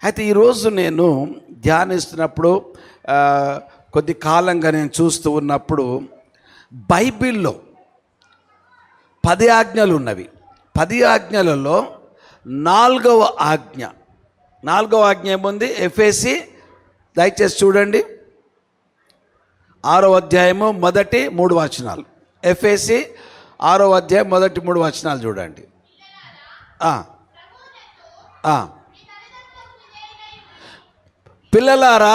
అయితే ఈరోజు నేను ధ్యానిస్తున్నప్పుడు కొద్ది కాలంగా నేను చూస్తూ ఉన్నప్పుడు బైబిల్లో 10 ఆజ్ఞలు ఉన్నవి. 10 ఆజ్ఞలలో 4వ ఆజ్ఞ ఏముంది? ఎఫెసీ, దయచేసి చూడండి, 6వ అధ్యాయము మొదటి 3 వచనాలు. ఎఫెసీ 6వ అధ్యాయం మొదటి 3 వచనాలు చూడండి. పిల్లలారా,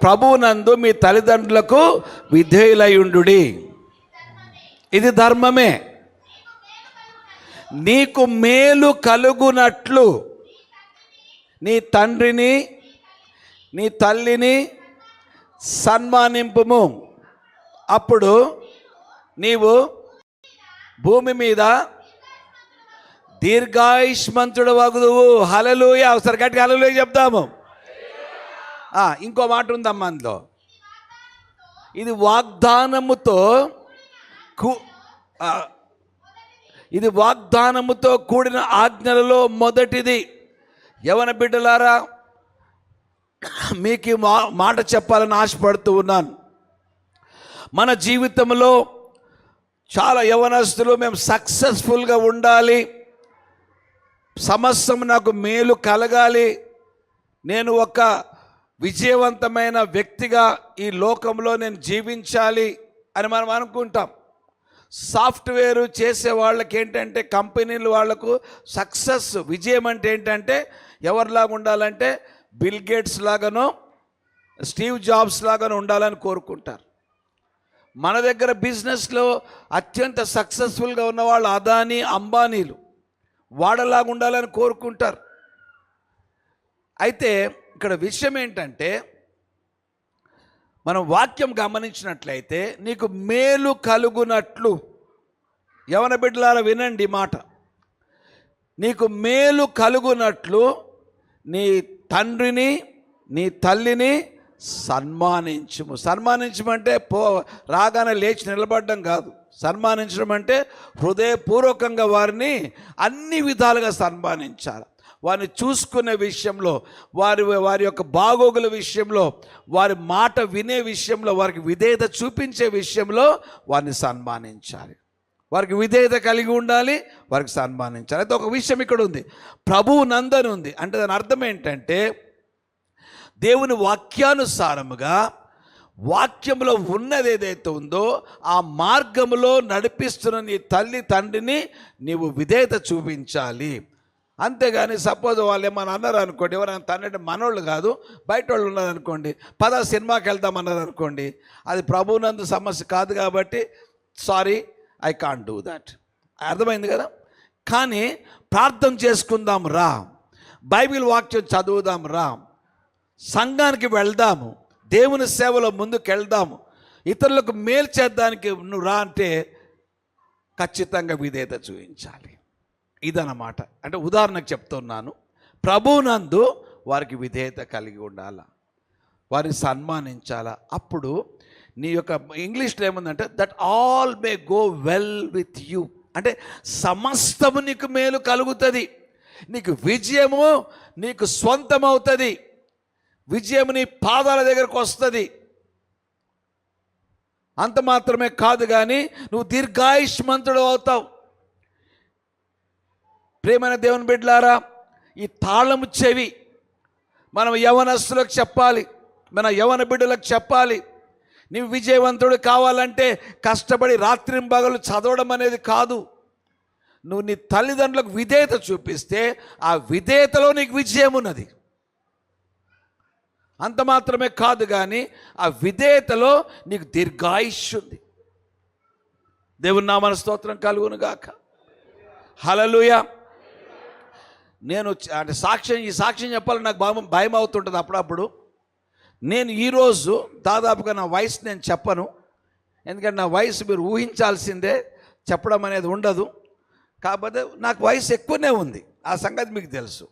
ప్రభువునందు మీ తల్లిదండ్రులకు విధేయులయుండుడి, ఇది ధర్మమే. నీకు మేలు కలుగునట్లు నీ తండ్రిని నీ తల్లిని సన్మానింపుము, అప్పుడు నీవు భూమి మీద దీర్ఘాయుష్మంతుడు వగుదువు. హల్లెలూయా. ఒకసారి గట్టిగా హల్లెలూయా చెప్తాము. ఇంకో మాట ఉందమ్మా అందులో. ఇది వాగ్దానముతో కూడిన ఆజ్ఞలలో మొదటిది. యవన బిడ్డలారా, మీకు మాట చెప్పాలని ఆశపడుతూ ఉన్నాను. మన జీవితంలో చాలా యవనస్తులు మేము సక్సెస్ఫుల్గా ఉండాలి, సమస్తం నాకు మేలు కలగాలి, నేను ఒక విజయవంతమైన వ్యక్తిగా ఈ లోకంలో నేను జీవించాలి అని మనం అనుకుంటాం. సాఫ్ట్వేర్ చేసే వాళ్ళకి ఏంటంటే, కంపెనీలు వాళ్లకు సక్సెస్, విజయం అంటే ఏంటంటే ఎవరిలాగా ఉండాలంటే బిల్ గేట్స్ లాగానో స్టీవ్ జాబ్స్ లాగానో ఉండాలని కోరుకుంటారు. మన దగ్గర బిజినెస్లో అత్యంత సక్సెస్ఫుల్గా ఉన్న వాళ్ళు అదానీ, అంబానీలు, వాడలాగా ఉండాలని కోరుకుంటారు. అయితే ఇక్కడ విషయం ఏంటంటే, మనం వాక్యం గమనించినట్లయితే నీకు మేలు కలుగునట్లు, యవన బిడ్డలారా వినండి మాట, నీకు మేలు కలుగునట్లు నీ తండ్రిని నీ తల్లిని సన్మానించుము. సన్మానించమంటే రాగానే లేచి నిలబడడం కాదు. సన్మానించడం అంటే హృదయపూర్వకంగా వారిని అన్ని విధాలుగా సన్మానించాలి. వారిని చూసుకునే విషయంలో, వారి యొక్క బాగోగుల విషయంలో, వారి మాట వినే విషయంలో, వారికి విధేయత చూపించే విషయంలో వారిని సన్మానించాలి. వారికి విధేయత కలిగి ఉండాలి, వారికి సన్మానించాలి. అయితే ఒక విషయం ఇక్కడ ఉంది, ప్రభువు నందన ఉంది. అంటే దాని అర్థం ఏంటంటే, దేవుని వాక్యానుసారముగా వాక్యంలో ఉన్నది ఏదైతే ఉందో ఆ మార్గంలో నడిపిస్తున్న నీ తల్లి తండ్రిని నీవు విధేయత చూపించాలి. అంతేగాని సపోజ్ వాళ్ళు ఏమన్నా అన్నారు అనుకోండి, ఎవరైనా తండ్రి మనోళ్ళు కాదు, బయట వాళ్ళు ఉన్నారనుకోండి, సినిమాకి వెళ్తామన్నారు అనుకోండి, అది ప్రభువునందు సమస్య కాదు కాబట్టి sorry, I can't do that. అర్థమైంది కదా. కానీ ప్రార్థన చేసుకుందాం రా, బైబిల్ వాక్యం చదువుదాం రా, సంఘానికి వెళ్దాము, దేవుని సేవలో ముందుకు వెళ్దాము, ఇతరులకు మేలు చేద్దానికి నువ్వు రా అంటే ఖచ్చితంగా విధేయత చూపించాలి. ఇదన్నమాట. అంటే ఉదాహరణకు చెప్తున్నాను, ప్రభువునందు వారికి విధేయత కలిగి ఉండాల, వారిని సన్మానించాలా. అప్పుడు నీ యొక్క ఇంగ్లీష్లో ఏముందంటే that all may go well with you, అంటే సమస్తము నీకు మేలు కలుగుతుంది, నీకు విజయము నీకు స్వంతమవుతుంది, విజయం నీ పాదాల దగ్గరకు వస్తుంది. అంత మాత్రమే కాదు కానీ నువ్వు దీర్ఘాయుష్మంతుడు అవుతావు. ప్రియమైన దేవుని బిడ్డలారా, ఈ తాళము చెవి మనం యవనస్తులకు చెప్పాలి, మన యవన బిడ్డలకు చెప్పాలి. నీవు విజయవంతుడు కావాలంటే కష్టపడి రాత్రింబగలు చదవడం అనేది కాదు. నువ్వు నీ తల్లిదండ్రులకు విధేయత చూపిస్తే ఆ విధేయతలో నీకు విజయం ఉన్నది. అంత మాత్రమే కాదు కానీ ఆ విధేయతలో నీకు దీర్ఘాయుష్ ఉంది. దేవుని నామన స్తోత్రం కలుగును గాక. హల్లెలూయా. నేను అంటే ఈ సాక్ష్యం చెప్పాలని నాకు భయం అవుతుంటుంది అప్పుడప్పుడు. నేను ఈరోజు దాదాపుగా నా వయసు నేను చెప్పను, ఎందుకంటే నా వయసు మీరు ఊహించాల్సిందే, చెప్పడం అనేది ఉండదు. కాకపోతే నాకు వయసు ఎక్కువనే ఉంది, ఆ సంగతి మీకు తెలుసు.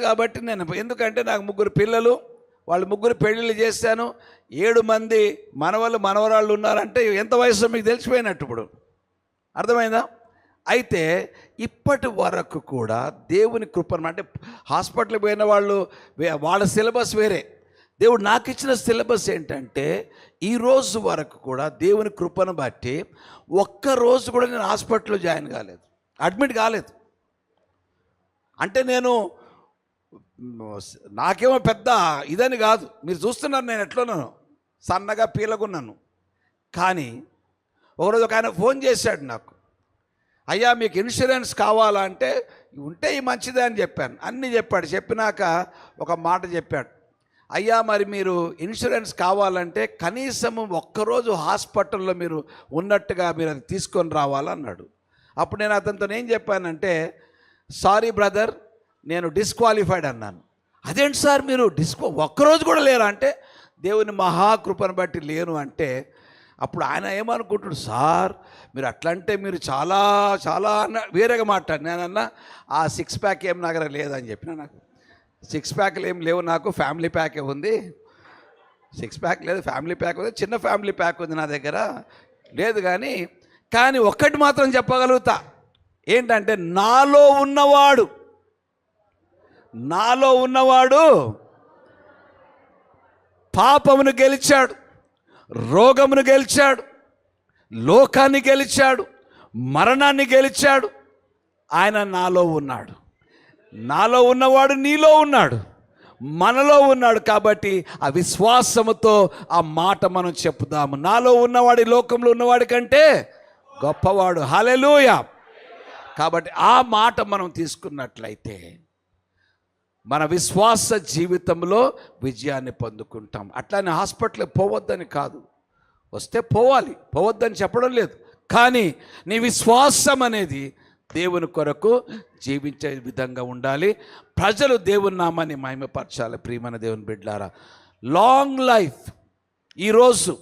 కాబట్టి నేను, ఎందుకంటే నాకు 3 పిల్లలు, వాళ్ళు 3 పెళ్ళిళ్ళు చేశాను, 7 మంది మనవరాళ్ళు ఉన్నారంటే ఎంత వయసు మీకు తెలిసిపోయినట్టు ఇప్పుడు. అర్థమైందా? అయితే ఇప్పటి వరకు కూడా దేవుని కృపను, అంటే హాస్పిటల్కి పోయిన వాళ్ళు వాళ్ళ సిలబస్ వేరే, దేవుడు నాకు ఇచ్చిన సిలబస్ ఏంటంటే ఈ రోజు వరకు కూడా దేవుని కృపను బట్టి ఒక్కరోజు కూడా నేను హాస్పిటల్లో జాయిన్ కాలేదు, అడ్మిట్ కాలేదు. అంటే నాకేమో పెద్ద ఇదని కాదు, మీరు చూస్తున్నారు నేను ఎట్లున్నాను, సన్నగా పీలగున్నాను. కానీ ఒకరోజు ఒక ఆయన ఫోన్ చేశాడు నాకు, అయ్యా మీకు ఇన్సూరెన్స్ కావాలా అంటే ఉంటే ఈ మంచిదే అని చెప్పాను. అన్నీ చెప్పాడు. చెప్పినాక ఒక మాట చెప్పాడు, అయ్యా మరి మీరు ఇన్సూరెన్స్ కావాలంటే కనీసం ఒక్కరోజు హాస్పిటల్లో మీరు ఉన్నట్టుగా మీరు అది తీసుకొని రావాలన్నాడు. అప్పుడు నేను అతనితో ఏం చెప్పానంటే, సారీ బ్రదర్, నేను డిస్క్వాలిఫైడ్ అన్నాను. అదేంటి సార్ మీరు ఒక్కరోజు కూడా లేరా అంటే, దేవుని మహాకృపను బట్టి లేను అంటే, అప్పుడు ఆయన ఏమనుకుంటున్నాడు, సార్ మీరు అట్లంటే మీరు చాలా చాలా వేరేగా మాట్లాడు. నేనన్నా ఆ 6 ప్యాక్ ఏం నా దగ్గర లేదని చెప్పిన, నాకు 6 ప్యాక్లు ఏం లేవు, నాకు ఫ్యామిలీ ప్యాకే ఉంది. 6 ప్యాక్ లేదు, ఫ్యామిలీ ప్యాక్ ఉంది, చిన్న ఫ్యామిలీ ప్యాక్ ఉంది నా దగ్గర లేదు. కానీ ఒక్కటి మాత్రం చెప్పగలుగుతా, ఏంటంటే నాలో ఉన్నవాడు పాపమును గెలిచాడు, రోగమును గెలిచాడు, లోకాన్ని గెలిచాడు, మరణాన్ని గెలిచాడు. ఆయన నాలో ఉన్నాడు. నాలో ఉన్నవాడు నీలో ఉన్నాడు, మనలో ఉన్నాడు. కాబట్టి ఆ విశ్వాసముతో ఆ మాట మనం చెప్పుదాము. నాలో ఉన్నవాడి లోకంలో ఉన్నవాడి కంటే గొప్పవాడు. హల్లెలూయా. కాబట్టి ఆ మాట మనం తీసుకున్నట్లయితే మన విశ్వాస జీవితంలో విజయాన్ని పొందుకుంటాం. అట్లానే హాస్పిటల్కి పోవద్దని కాదు, వస్తే పోవాలి, పోవద్దని చెప్పడం లేదు. కానీ నీ విశ్వాసం అనేది దేవుని కొరకు జీవించే విధంగా ఉండాలి. ప్రజలు దేవుని నామాన్ని మహిమపరచాలి. ప్రియమైన దేవుని బిడ్డలారా, లాంగ్ లైఫ్. ఈరోజు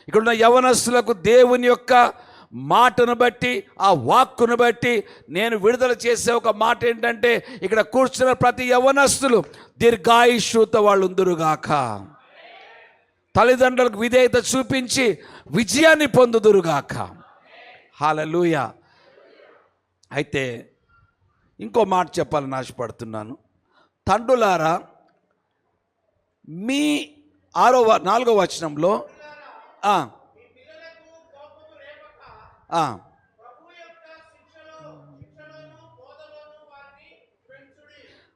ఇక్కడున్న యవనస్తులకు దేవుని యొక్క మాటను బట్టి, ఆ వాక్కును బట్టి నేను విడుదల చేసే ఒక మాట ఏంటంటే, ఇక్కడ కూర్చున్న ప్రతి యవనస్తులు దీర్ఘాయుష్యుతో వాళ్ళు ఉందురుగాక, తల్లిదండ్రులకు విధేయత చూపించి విజయాన్ని పొందుదురుగాక. హల్లెలూయా. అయితే ఇంకో మాట చెప్పాలని ఆశపడుతున్నాను. తండ్రులారా, మీ 4వ వచనంలో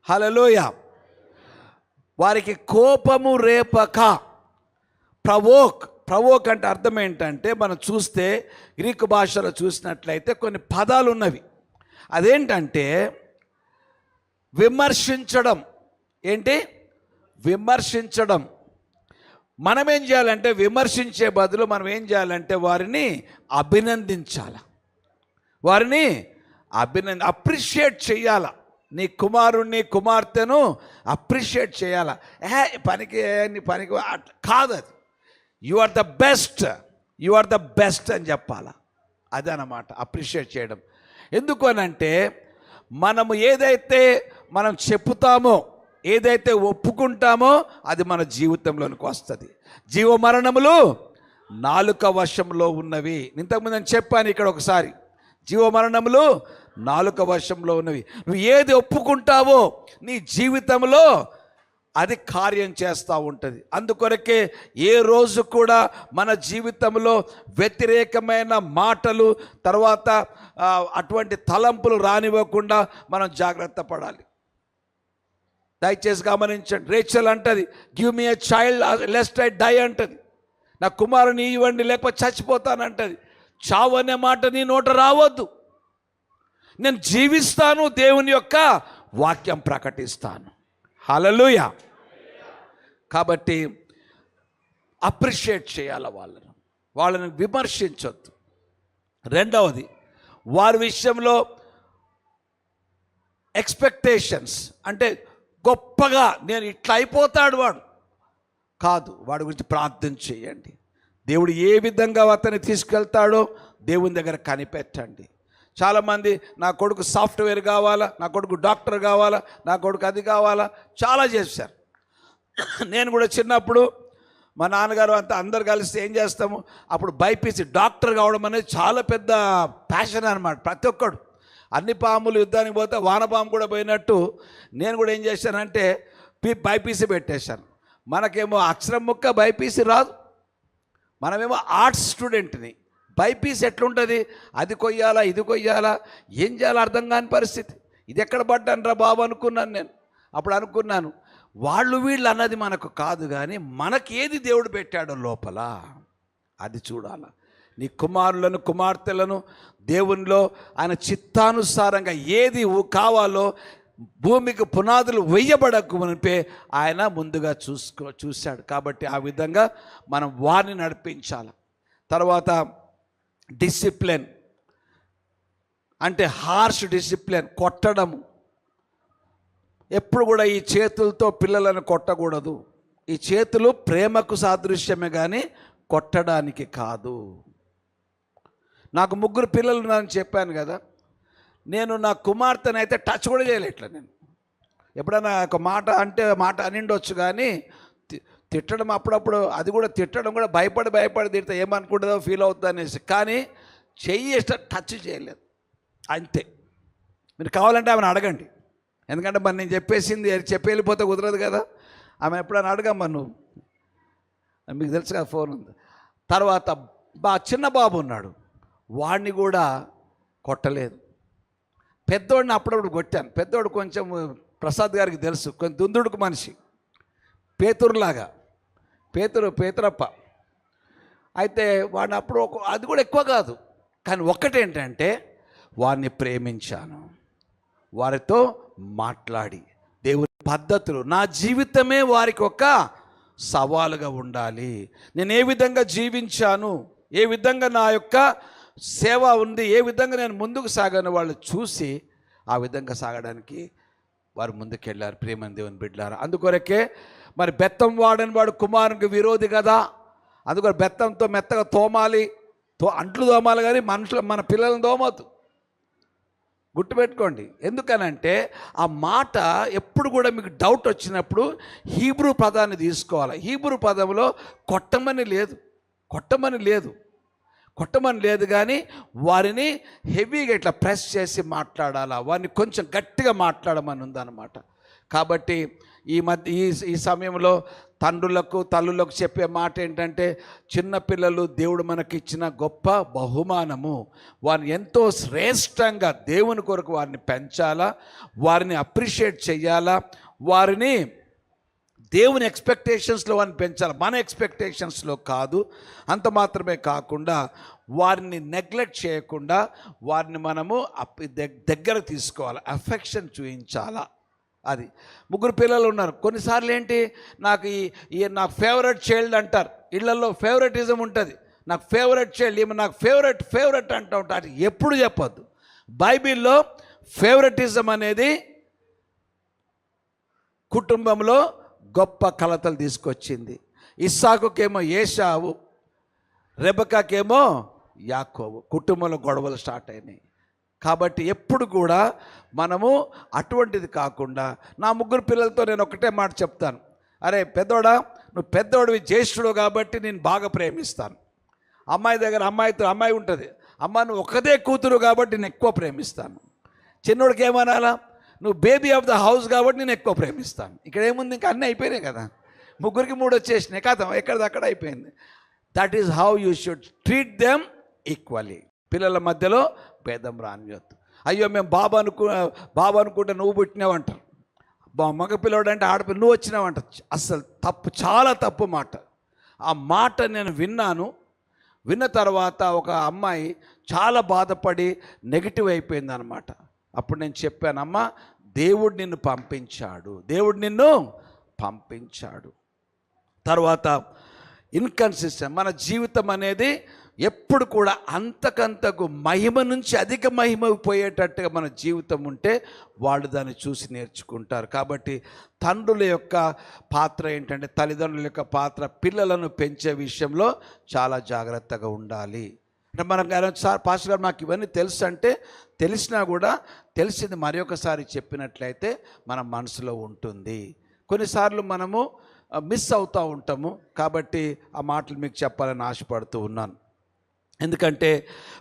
హల్లెలూయా, వారికి కోపము రేపక. ప్రవోక్ అంటే అర్థం ఏంటంటే, మనం చూస్తే గ్రీకు భాషలో చూసినట్లయితే కొన్ని పదాలు ఉన్నవి. అదేంటంటే విమర్శించడం. ఏంటి? విమర్శించడం. మనం ఏం చేయాలంటే, విమర్శించే బదులు మనం ఏం చేయాలంటే వారిని అభినందించాలి, వారిని అప్రిషియేట్ చేయాల. నీ కుమారుణ్ణి కుమార్తెను అప్రిషియేట్ చేయాల. పనికి కాదు, అది యు ఆర్ ద బెస్ట్ అని చెప్పాల. అదనమాట అప్రిషియేట్ చేయడం. ఎందుకు అనంటే, మనము ఏదైతే మనం చెప్పుతామో, ఏదైతే ఒప్పుకుంటామో అది మన జీవితంలోనికి వస్తుంది. జీవ మరణములు నాలుక వశంలో ఉన్నవి. ఇంతకుముందు నేను చెప్పాను ఇక్కడ ఒకసారి, జీవ మరణములు నాలుక వశంలో ఉన్నవి. నువ్వు ఏది ఒప్పుకుంటావో నీ జీవితంలో అది కార్యం చేస్తూ ఉంటుంది. అందుకొరకే ఏ రోజు కూడా మన జీవితంలో వ్యతిరేకమైన మాటలు, తర్వాత అటువంటి తలంపులు రానివ్వకుండా మనం జాగ్రత్త పడాలి. దయచేసి గమనించండి. రేచల్ అంటది, give me a child lest I die అంటది. నా కుమారుని ఇవ్వండి లేకపోతే చచ్చిపోతానంటది. చావు అనే మాట నీ నోట రావద్దు. నేను జీవిస్తాను, దేవుని యొక్క వాక్యం ప్రకటిస్తాను. హల్లెలూయా. కాబట్టి అప్రిషియేట్ చేయాలి వాళ్ళని విమర్శించొద్దు. రెండవది, వారి విషయంలో ఎక్స్పెక్టేషన్స్, అంటే గొప్పగా నేను ఇట్లా అయిపోతాడు వాడు కాదు, వాడి గురించి ప్రార్థన చేయండి. దేవుడు ఏ విధంగా అతన్ని తీసుకెళ్తాడో దేవుని దగ్గర కనిపెట్టండి. చాలామంది నా కొడుకు సాఫ్ట్వేర్ కావాలా, నా కొడుకు డాక్టర్ కావాలా, నా కొడుకు అది కావాలా, చాలా చేశారు. నేను కూడా చిన్నప్పుడు మా నాన్నగారు అంతా అందరు కలిసి ఏం చేస్తాము, అప్పుడు బైపీసీ డాక్టర్ కావడం అనేది చాలా పెద్ద ప్యాషన్ అనమాట. ప్రతి ఒక్కడు అన్ని పాములు యుద్ధానికి పోతే వానపాము కూడా పోయినట్టు నేను కూడా ఏం చేశానంటే బైపీసీ పెట్టేశాను. మనకేమో అక్షరం ముక్క బైపీసీ రాదు, మనమేమో ఆర్ట్స్ స్టూడెంట్ని. బైపీసీ ఎట్లుంటుంది, అది కొయ్యాలా ఇది కొయ్యాలా, ఏం చేయాలో అర్థం కాని పరిస్థితి. ఇది ఎక్కడ పడ్డాను రా బాబు అనుకున్నాను నేను. అప్పుడు అనుకున్నాను, వాళ్ళు వీళ్ళు అన్నది మనకు కాదు, కానీ మనకి ఏది దేవుడు పెట్టాడో లోపల అది చూడాలి. నీ కుమారులను కుమార్తెలను దేవునిలో ఆయన చిత్తానుసారంగా ఏది కావాలో భూమికి పునాదులు వేయబడకు మునిపే ఆయన ముందుగా చూశాడు. కాబట్టి ఆ విధంగా మనం వారిని నడిపించాలి. తర్వాత డిసిప్లిన్ అంటే హార్ష్ డిసిప్లిన్, కొట్టడము. ఎప్పుడు కూడా ఈ చేతులతో పిల్లలను కొట్టకూడదు. ఈ చేతులు ప్రేమకు సాదృశ్యమే కానీ కొట్టడానికి కాదు. నాకు 3 పిల్లలు ఉన్నారని చెప్పాను కదా, నేను నా కుమార్తెను అయితే టచ్ కూడా చేయలే. ఇట్లా నేను ఎప్పుడైనా ఒక మాట అంటే మాట అనిండొచ్చు, కానీ తిట్టడం అప్పుడప్పుడు, అది కూడా తిట్టడం కూడా భయపడి తిడితే ఏమనుకుంటుందో ఫీల్ అవుతుంది అనేసి, కానీ చెయ్యి టచ్ చేయలేదు అంతే. మీరు కావాలంటే ఆమెను అడగండి, ఎందుకంటే మరి నేను చెప్పేసింది చెప్పి వెళ్ళిపోతే కుదరదు కదా. ఆమె ఎప్పుడైనా అడగమ్మా నువ్వు, మీకు తెలుసు కదా ఫోన్ ఉంది. తర్వాత చిన్న బాబు ఉన్నాడు, వాడిని కూడా కొట్టలేదు. పెద్దోడిని అప్పుడప్పుడు కొట్టాను. పెద్దోడు కొంచెం ప్రసాద్ గారికి తెలుసు, కొంచెం దుందుడుకు మనిషి, పేతురులాగా, పేతురప్ప. అయితే వాడిని అప్పుడు అది కూడా ఎక్కువ కాదు, కానీ ఒక్కటేంటంటే వారిని ప్రేమించాను, వారితో మాట్లాడి దేవుని పద్ధతులు, నా జీవితమే వారికి ఒక సవాలుగా ఉండాలి. నేను ఏ విధంగా జీవించాను, ఏ విధంగా నా యొక్క సేవ ఉంది, ఏ విధంగా నేను ముందుకు సాగాను వాళ్ళు చూసి ఆ విధంగా సాగడానికి వారు ముందుకెళ్ళారు. ప్రేమని దేవుని బిడ్డలారా, అందుకొరకే మరి బెత్తం వాడని వాడు కుమారునికి విరోధి కదా. అందుకని బెత్తంతో మెత్తగా తోమాలి, అంట్లు తోమాలి, కానీ మన పిల్లలను తోమొద్దు. గుర్తుపెట్టుకోండి. ఎందుకనంటే ఆ మాట ఎప్పుడు కూడా మీకు డౌట్ వచ్చినప్పుడు హీబ్రూ పదాన్ని తీసుకోవాలి. హీబ్రూ పదంలో కొట్టమని లేదు కానీ వారిని హెవీగా ఇట్లా ప్రెస్ చేసి మాట్లాడాలా, వారిని కొంచెం గట్టిగా మాట్లాడమని ఉందన్నమాట. కాబట్టి ఈ సమయంలో తండ్రులకు తల్లులకు చెప్పే మాట ఏంటంటే, చిన్నపిల్లలు దేవుడు మనకిచ్చిన గొప్ప బహుమానము. వారిని ఎంతో శ్రేష్టంగా దేవుని కొరకు వారిని పెంచాలా, వారిని అప్రిషియేట్ చేయాలా, వారిని దేవుని ఎక్స్పెక్టేషన్స్లో వారిని పెంచాలి, మన ఎక్స్పెక్టేషన్స్లో కాదు. అంత మాత్రమే కాకుండా వారిని నెగ్లెక్ట్ చేయకుండా వారిని మనము దగ్గర తీసుకోవాలి, అఫెక్షన్ చూపించాలా. అది 3 పిల్లలు ఉన్నారు. కొన్నిసార్లు ఏంటి, నాకు నాకు ఫేవరెట్ చైల్డ్ అంటారు, ఇళ్లలో ఫేవరెటిజం ఉంటుంది. నాకు ఫేవరెట్ చైల్డ్, ఈమె నాకు ఫేవరెట్ అంటూ ఉంటారు. ఎప్పుడు చెప్పొద్దు. బైబిల్లో ఫేవరెటిజం అనేది కుటుంబంలో గొప్ప కలతలు తీసుకొచ్చింది. ఇస్సాకుకేమో ఏశావు, రెబెకాకేమో యాకోబు. కుటుంబంలో గొడవలు స్టార్ట్ అయినాయి. కాబట్టి ఎప్పుడు కూడా మనము అటువంటిది కాకుండా, నా 3 పిల్లలతో నేను ఒకటే మాట చెప్తాను, అరే పెద్దోడా, నువ్వు పెద్దోడివి, జ్యేష్ఠుడు కాబట్టి నేను బాగా ప్రేమిస్తాను. అమ్మాయి దగ్గర అమ్మాయి ఉంటుంది, అమ్మ నువ్వు ఒకదే కూతురు కాబట్టి నేను ఎక్కువ ప్రేమిస్తాను. చిన్నోడికి ఏమనాలా, నువ్వు బేబీ ఆఫ్ ద హౌస్ కాబట్టి నేను ఎక్కువ ప్రేమిస్తాను. ఇక్కడ ఏముంది, ఇంకా అన్నీ అయిపోయినాయి కదా, 3కి 3 వచ్చేసినాయి, కథం ఎక్కడిదక్కడ అయిపోయింది. That is how you should treat them equally. పిల్లల మధ్యలో భేదం రానియొద్దు. అయ్యో మేము బాబు అనుకుంటే నువ్వు పుట్టినావంటారు, మగ పిల్లవాడు అంటే ఆడపిల్ల నువ్వు వచ్చినావంట. అస్సలు తప్పు, చాలా తప్పు మాట. ఆ మాట నేను విన్న తర్వాత ఒక అమ్మాయి చాలా బాధపడి నెగిటివ్ అయిపోయింది అనమాట. అప్పుడు నేను చెప్పాను, అమ్మ దేవుడు నిన్ను పంపించాడు. తర్వాత ఇన్కన్సిస్టెంట్, మన జీవితం అనేది ఎప్పుడు కూడా అంతకంతకు మహిమ నుంచి అధిక మహిమ పోయేటట్టుగా మన జీవితం ఉంటే వాళ్ళు దాన్ని చూసి నేర్చుకుంటారు. కాబట్టి తండ్రుల యొక్క పాత్ర ఏంటంటే, తల్లిదండ్రుల యొక్క పాత్ర పిల్లలను పెంచే విషయంలో చాలా జాగ్రత్తగా ఉండాలి. అంటే మనకు సార్ పాస్టర్ గారు మాకు ఇవన్నీ తెలుసు అంటే, తెలిసినా కూడా తెలిసింది మరి ఒకసారి చెప్పినట్లయితే మన మనసులో ఉంటుంది. కొన్నిసార్లు మనము మిస్ అవుతూ ఉంటాము. కాబట్టి ఆ మాటలు మీకు చెప్పాలని ఆశపడుతూ ఉన్నాను. ఎందుకంటే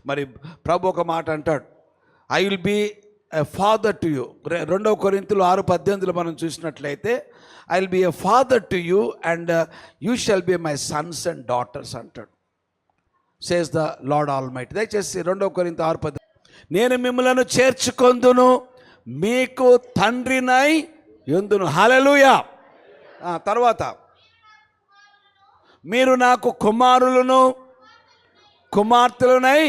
మరి ప్రభు ఒక మాట అంటాడు, I will be a father to you. 2 కొరింథీయులు 6:18 మనం చూసినట్లయితే I will be a father to you and you shall be my sons and daughters అంటాడు, సేస్ ద లార్డ్ ఆల్మైటీ. దయచేసి 2 కొరింథీయులు 6:18, నేను మిమ్మలను చేర్చుకొందును, మీకు తండ్రినై యుందును. హల్లెలూయా. తర్వాత మీరు నాకు కుమారులను కుమార్తెలునై.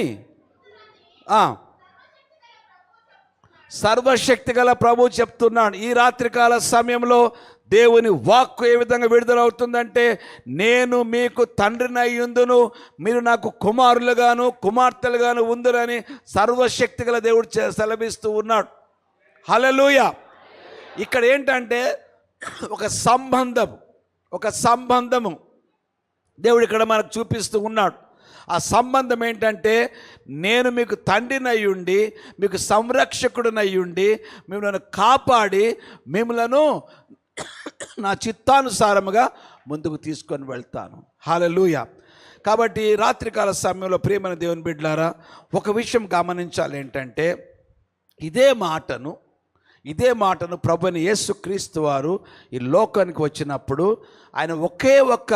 సర్వశక్తి గల ప్రభు చెప్తున్నాడు, ఈ రాత్రికాల సమయంలో దేవుని వాక్కు ఏ విధంగా విడుదలవుతుందంటే, నేను మీకు తండ్రినై యుందును, మీరు నాకు కుమారులుగాను కుమార్తెలుగాను ఉందురని సర్వశక్తి గల దేవుడు సెలవిస్తూ ఉన్నాడు. హల్లెలూయా. ఇక్కడ ఏంటంటే ఒక సంబంధము దేవుడు ఇక్కడ మనకు చూపిస్తూ ఉన్నాడు. ఆ సంబంధం ఏంటంటే, నేను మీకు తండ్రినై ఉండి, మీకు సంరక్షకుడినై ఉండి, మిమ్మల్ని కాపాడి, మిమ్మలను నా చిత్తానుసారముగా ముందుకు తీసుకొని వెళ్తాను. హల్లెలూయా. కాబట్టి రాత్రికాల సమయంలో ప్రియమైన దేవుని బిడ్డలారా, ఒక విషయం గమనించాలి. ఏంటంటే, ఇదే మాటను ప్రభువైన యేసుక్రీస్తు వారు ఈ లోకానికి వచ్చినప్పుడు ఆయన ఒకే ఒక్క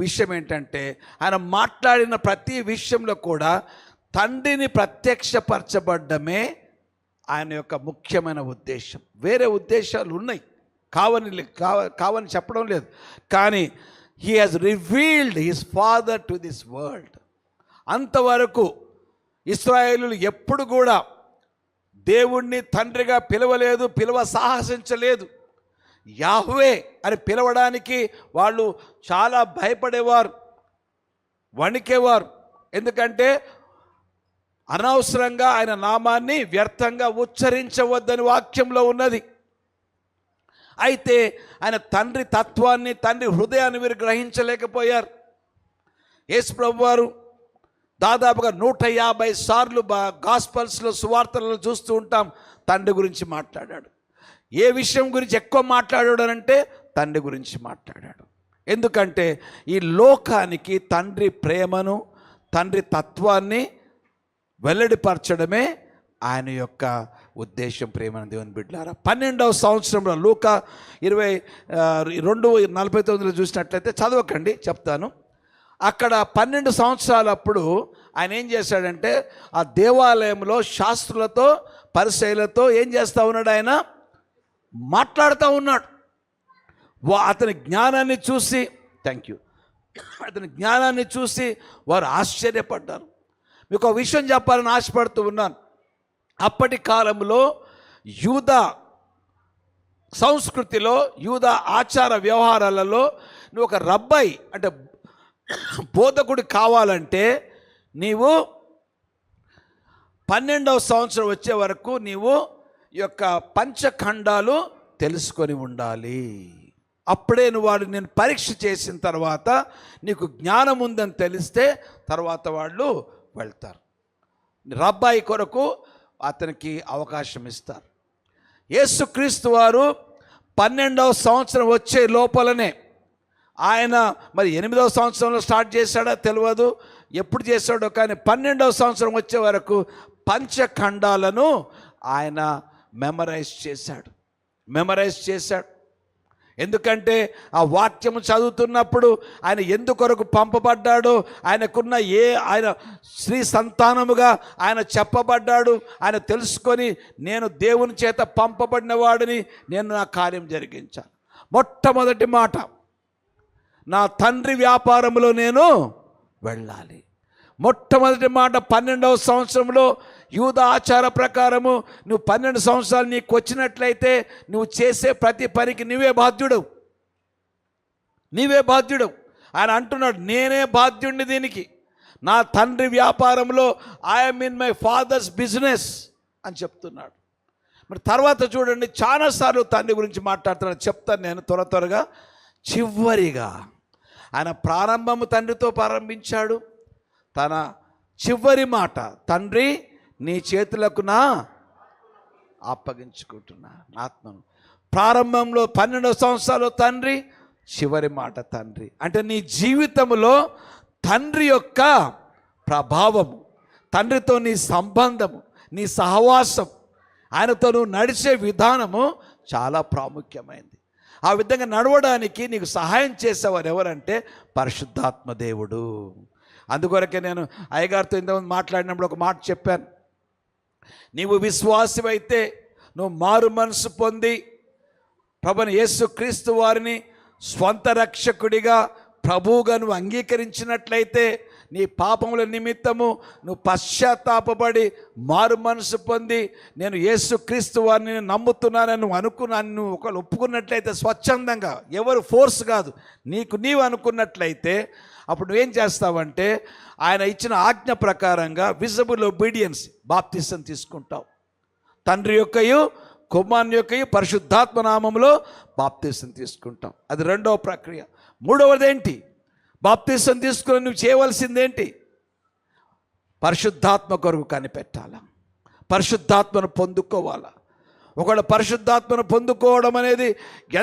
విషయం ఏంటంటే, ఆయన మాట్లాడిన ప్రతి విషయంలో కూడా తండ్రిని ప్రత్యక్షపరచబడ్డమే ఆయన యొక్క ముఖ్యమైన ఉద్దేశం. వేరే ఉద్దేశాలు ఉన్నాయి, కావని చెప్పడం లేదు, కానీ he has revealed his father to this world. అంతవరకు ఇశ్రాయేలులు ఎప్పుడు కూడా దేవుణ్ణి తండ్రిగా పిలవ సాహసించలేదు. యాహ్వే అని పిలవడానికి వాళ్ళు చాలా భయపడేవారు, వణికేవారు. ఎందుకంటే అనవసరంగా ఆయన నామాన్ని వ్యర్థంగా ఉచ్చరించవద్దని వాక్యంలో ఉన్నది. అయితే ఆయన తండ్రి తత్వాన్ని, తండ్రి హృదయాన్ని వీరు గ్రహించలేకపోయారు. యేసు ప్రభు వారు దాదాపుగా 150 సార్లు గాస్పల్స్లో సువార్తలలో చూస్తూ ఉంటాం తండ్రి గురించి మాట్లాడాడు. ఏ విషయం గురించి ఎక్కువ మాట్లాడాడు అంటే తండ్రి గురించి మాట్లాడాడు. ఎందుకంటే ఈ లోకానికి తండ్రి ప్రేమను, తండ్రి తత్వాన్ని వెల్లడిపరచడమే ఆయన యొక్క ఉద్దేశం. ప్రేమ దేవుని బిడ్డలారా, 12వ సంవత్సరంలో లూకా 22:49 చూసినట్లయితే, చదవకండి చెప్తాను. అక్కడ 12 సంవత్సరాలప్పుడు ఆయన ఏం చేశాడంటే, ఆ దేవాలయంలో శాస్త్రులతో పరిసయ్యులతో ఏం చేస్తూ ఉన్నాడు, ఆయన మాట్లాడుతూ ఉన్నాడు. అతని జ్ఞానాన్ని చూసి వారు ఆశ్చర్యపడ్డారు. మీకు ఒక విషయం చెప్పాలని ఆశపడుతూ ఉన్నాను. అప్పటి కాలంలో యూదా సంస్కృతిలో, యూదా ఆచార వ్యవహారాలలో నువ్వు ఒక రబ్బాయి అంటే బోధకుడు కావాలంటే నీవు 12వ సంవత్సరం వచ్చే వరకు నీవు ఈ యొక్క పంచఖండాలు తెలుసుకొని ఉండాలి. అప్పుడే నేను పరీక్ష చేసిన తర్వాత నీకు జ్ఞానం ఉందని తెలిస్తే తర్వాత వాళ్ళు వెళ్తారు. రబ్బాయి కొరకు అతనికి అవకాశం ఇస్తారు. యేసుక్రీస్తు వారు 12వ సంవత్సరం వచ్చే లోపలనే ఆయన మరి 8వ సంవత్సరంలో స్టార్ట్ చేశాడో తెలియదు, ఎప్పుడు చేశాడో, కానీ 12వ సంవత్సరం వచ్చే వరకు పంచఖండాలను ఆయన మెమరైజ్ చేశాడు. ఎందుకంటే ఆ వాక్యము చదువుతున్నప్పుడు ఆయన ఎందుకొరకు పంపబడ్డాడో, ఆయన స్త్రీ సంతానముగా ఆయన చెప్పబడ్డాడు, ఆయన తెలుసుకొని నేను దేవుని చేత పంపబడిన వాడిని, నేను నా కార్యం జరిగించాను. మొట్టమొదటి మాట, నా తండ్రి వ్యాపారంలో నేను వెళ్ళాలి. మొట్టమొదటి మాట 12వ సంవత్సరంలో యూదా ఆచార ప్రకారము నువ్వు 12 సంవత్సరాలు నీకు వచ్చినట్లయితే నువ్వు చేసే ప్రతి పనికి నీవే బాధ్యుడు. ఆయన అంటున్నాడు, నేనే బాధ్యుడిని దీనికి, నా తండ్రి వ్యాపారంలో I'm in my father's business అని చెప్తున్నాడు. మరి తర్వాత చూడండి, చాలాసార్లు తండ్రి గురించి మాట్లాడుతున్నాడు. చెప్తాను నేను త్వరగా. చివరిగా ఆయన ప్రారంభము తండ్రితో ప్రారంభించాడు. తన చివరి మాట, తండ్రి నీ చేతులకు నా అప్పగించుకుంటున్నా ఆత్మను. ప్రారంభంలో 12 సంవత్సరాలు తండ్రి, చివరి మాట తండ్రి. అంటే నీ జీవితంలో తండ్రి యొక్క ప్రభావము, తండ్రితో నీ సంబంధము, నీ సహవాసం, ఆయనతో నువ్వు నడిచే విధానము చాలా ప్రాముఖ్యమైనది. ఆ విధంగా నడవడానికి నీకు సహాయం చేసేవారు ఎవరంటే పరిశుద్ధాత్మ దేవుడు. అందుకొరకే నేను అయ్యగారితో ఇంతకుముందు మాట్లాడినప్పుడు ఒక మాట చెప్పాను. నీవు విశ్వాసమైతే, నువ్వు మారు మనసు పొంది ప్రభుని యేసుక్రీస్తు వారిని స్వంత రక్షకుడిగా ప్రభువుగా నువ్వు అంగీకరించినట్లయితే, నీ పాపముల నిమిత్తము నువ్వు పశ్చాత్తాపపడి మారు మనసు పొంది నేను యేసుక్రీస్తు వారిని నమ్ముతున్నానని నువ్వు ఒకళ్ళు ఒప్పుకున్నట్లయితే, స్వచ్ఛందంగా, ఎవరు ఫోర్స్ కాదు, నీవు అనుకున్నట్లయితే, అప్పుడు నువ్వేం చేస్తావంటే ఆయన ఇచ్చిన ఆజ్ఞ ప్రకారంగా విజిబుల్ ఒబీడియన్స్ బాప్తిసం తీసుకుంటావు. తండ్రి యొక్కయు కుమారుని యొక్కయు పరిశుద్ధాత్మ నామములో బాప్తిసం తీసుకుంటాం. అది రెండవ ప్రక్రియ. మూడవది ఏంటి? బాప్తిసం తీసుకుని నువ్వు చేయవలసిందేంటి? పరిశుద్ధాత్మ కొరకు కనిపెట్టాలా, పరిశుద్ధాత్మను పొందుకోవాలా. ఒకవేళ పరిశుద్ధాత్మను పొందుకోవడం అనేది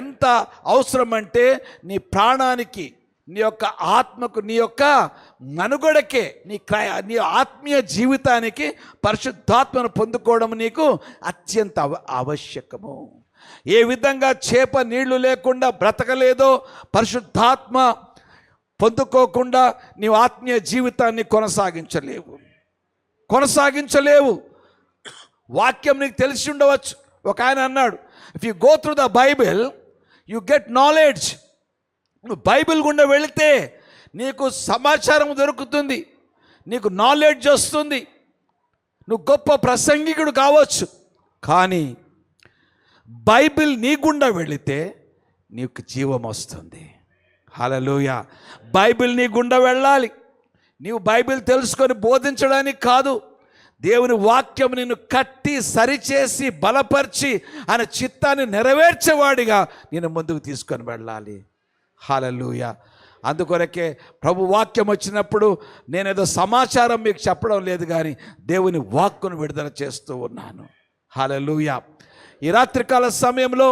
ఎంత అవసరం అంటే, నీ ప్రాణానికి, నీ యొక్క ఆత్మకు, నీ యొక్క మనుగడకే, నీ ఆత్మీయ జీవితానికి పరిశుద్ధాత్మను పొందుకోవడం నీకు అత్యంత ఆవశ్యకము. ఏ విధంగా చేప నీళ్లు లేకుండా బ్రతకలేదో, పరిశుద్ధాత్మ పొందుకోకుండా నీవు ఆత్మీయ జీవితాన్ని కొనసాగించలేవు. వాక్యం నీకు తెలిసి ఉండవచ్చు. ఒక ఆయన అన్నాడు, if you go through the Bible you get knowledge. నువ్వు బైబిల్ గుండా వెళితే నీకు సమాచారం దొరుకుతుంది, నీకు నాలెడ్జ్ వస్తుంది, నువ్వు గొప్ప ప్రసంగికుడు కావచ్చు. కానీ బైబిల్ నీ గుండా వెళితే నీకు జీవం వస్తుంది. హల్లెలూయా. బైబిల్ నీ గుండా వెళ్ళాలి. నీవు బైబిల్ తెలుసుకొని బోధించడానికి కాదు, దేవుని వాక్యం నిన్ను కట్టి సరిచేసి బలపరిచి ఆయన చిత్తాన్ని నెరవేర్చేవాడిగా నేను ముందుకు తీసుకొని వెళ్ళాలి. హల్లెలూయా. అందుకొరకే ప్రభు వాక్యం వచ్చినప్పుడు నేనేదో సమాచారం మీకు చెప్పడం లేదు, కానీ దేవుని వాక్కును విడుదల చేస్తూ ఉన్నాను. హల్లెలూయా. ఈ రాత్రికాల సమయంలో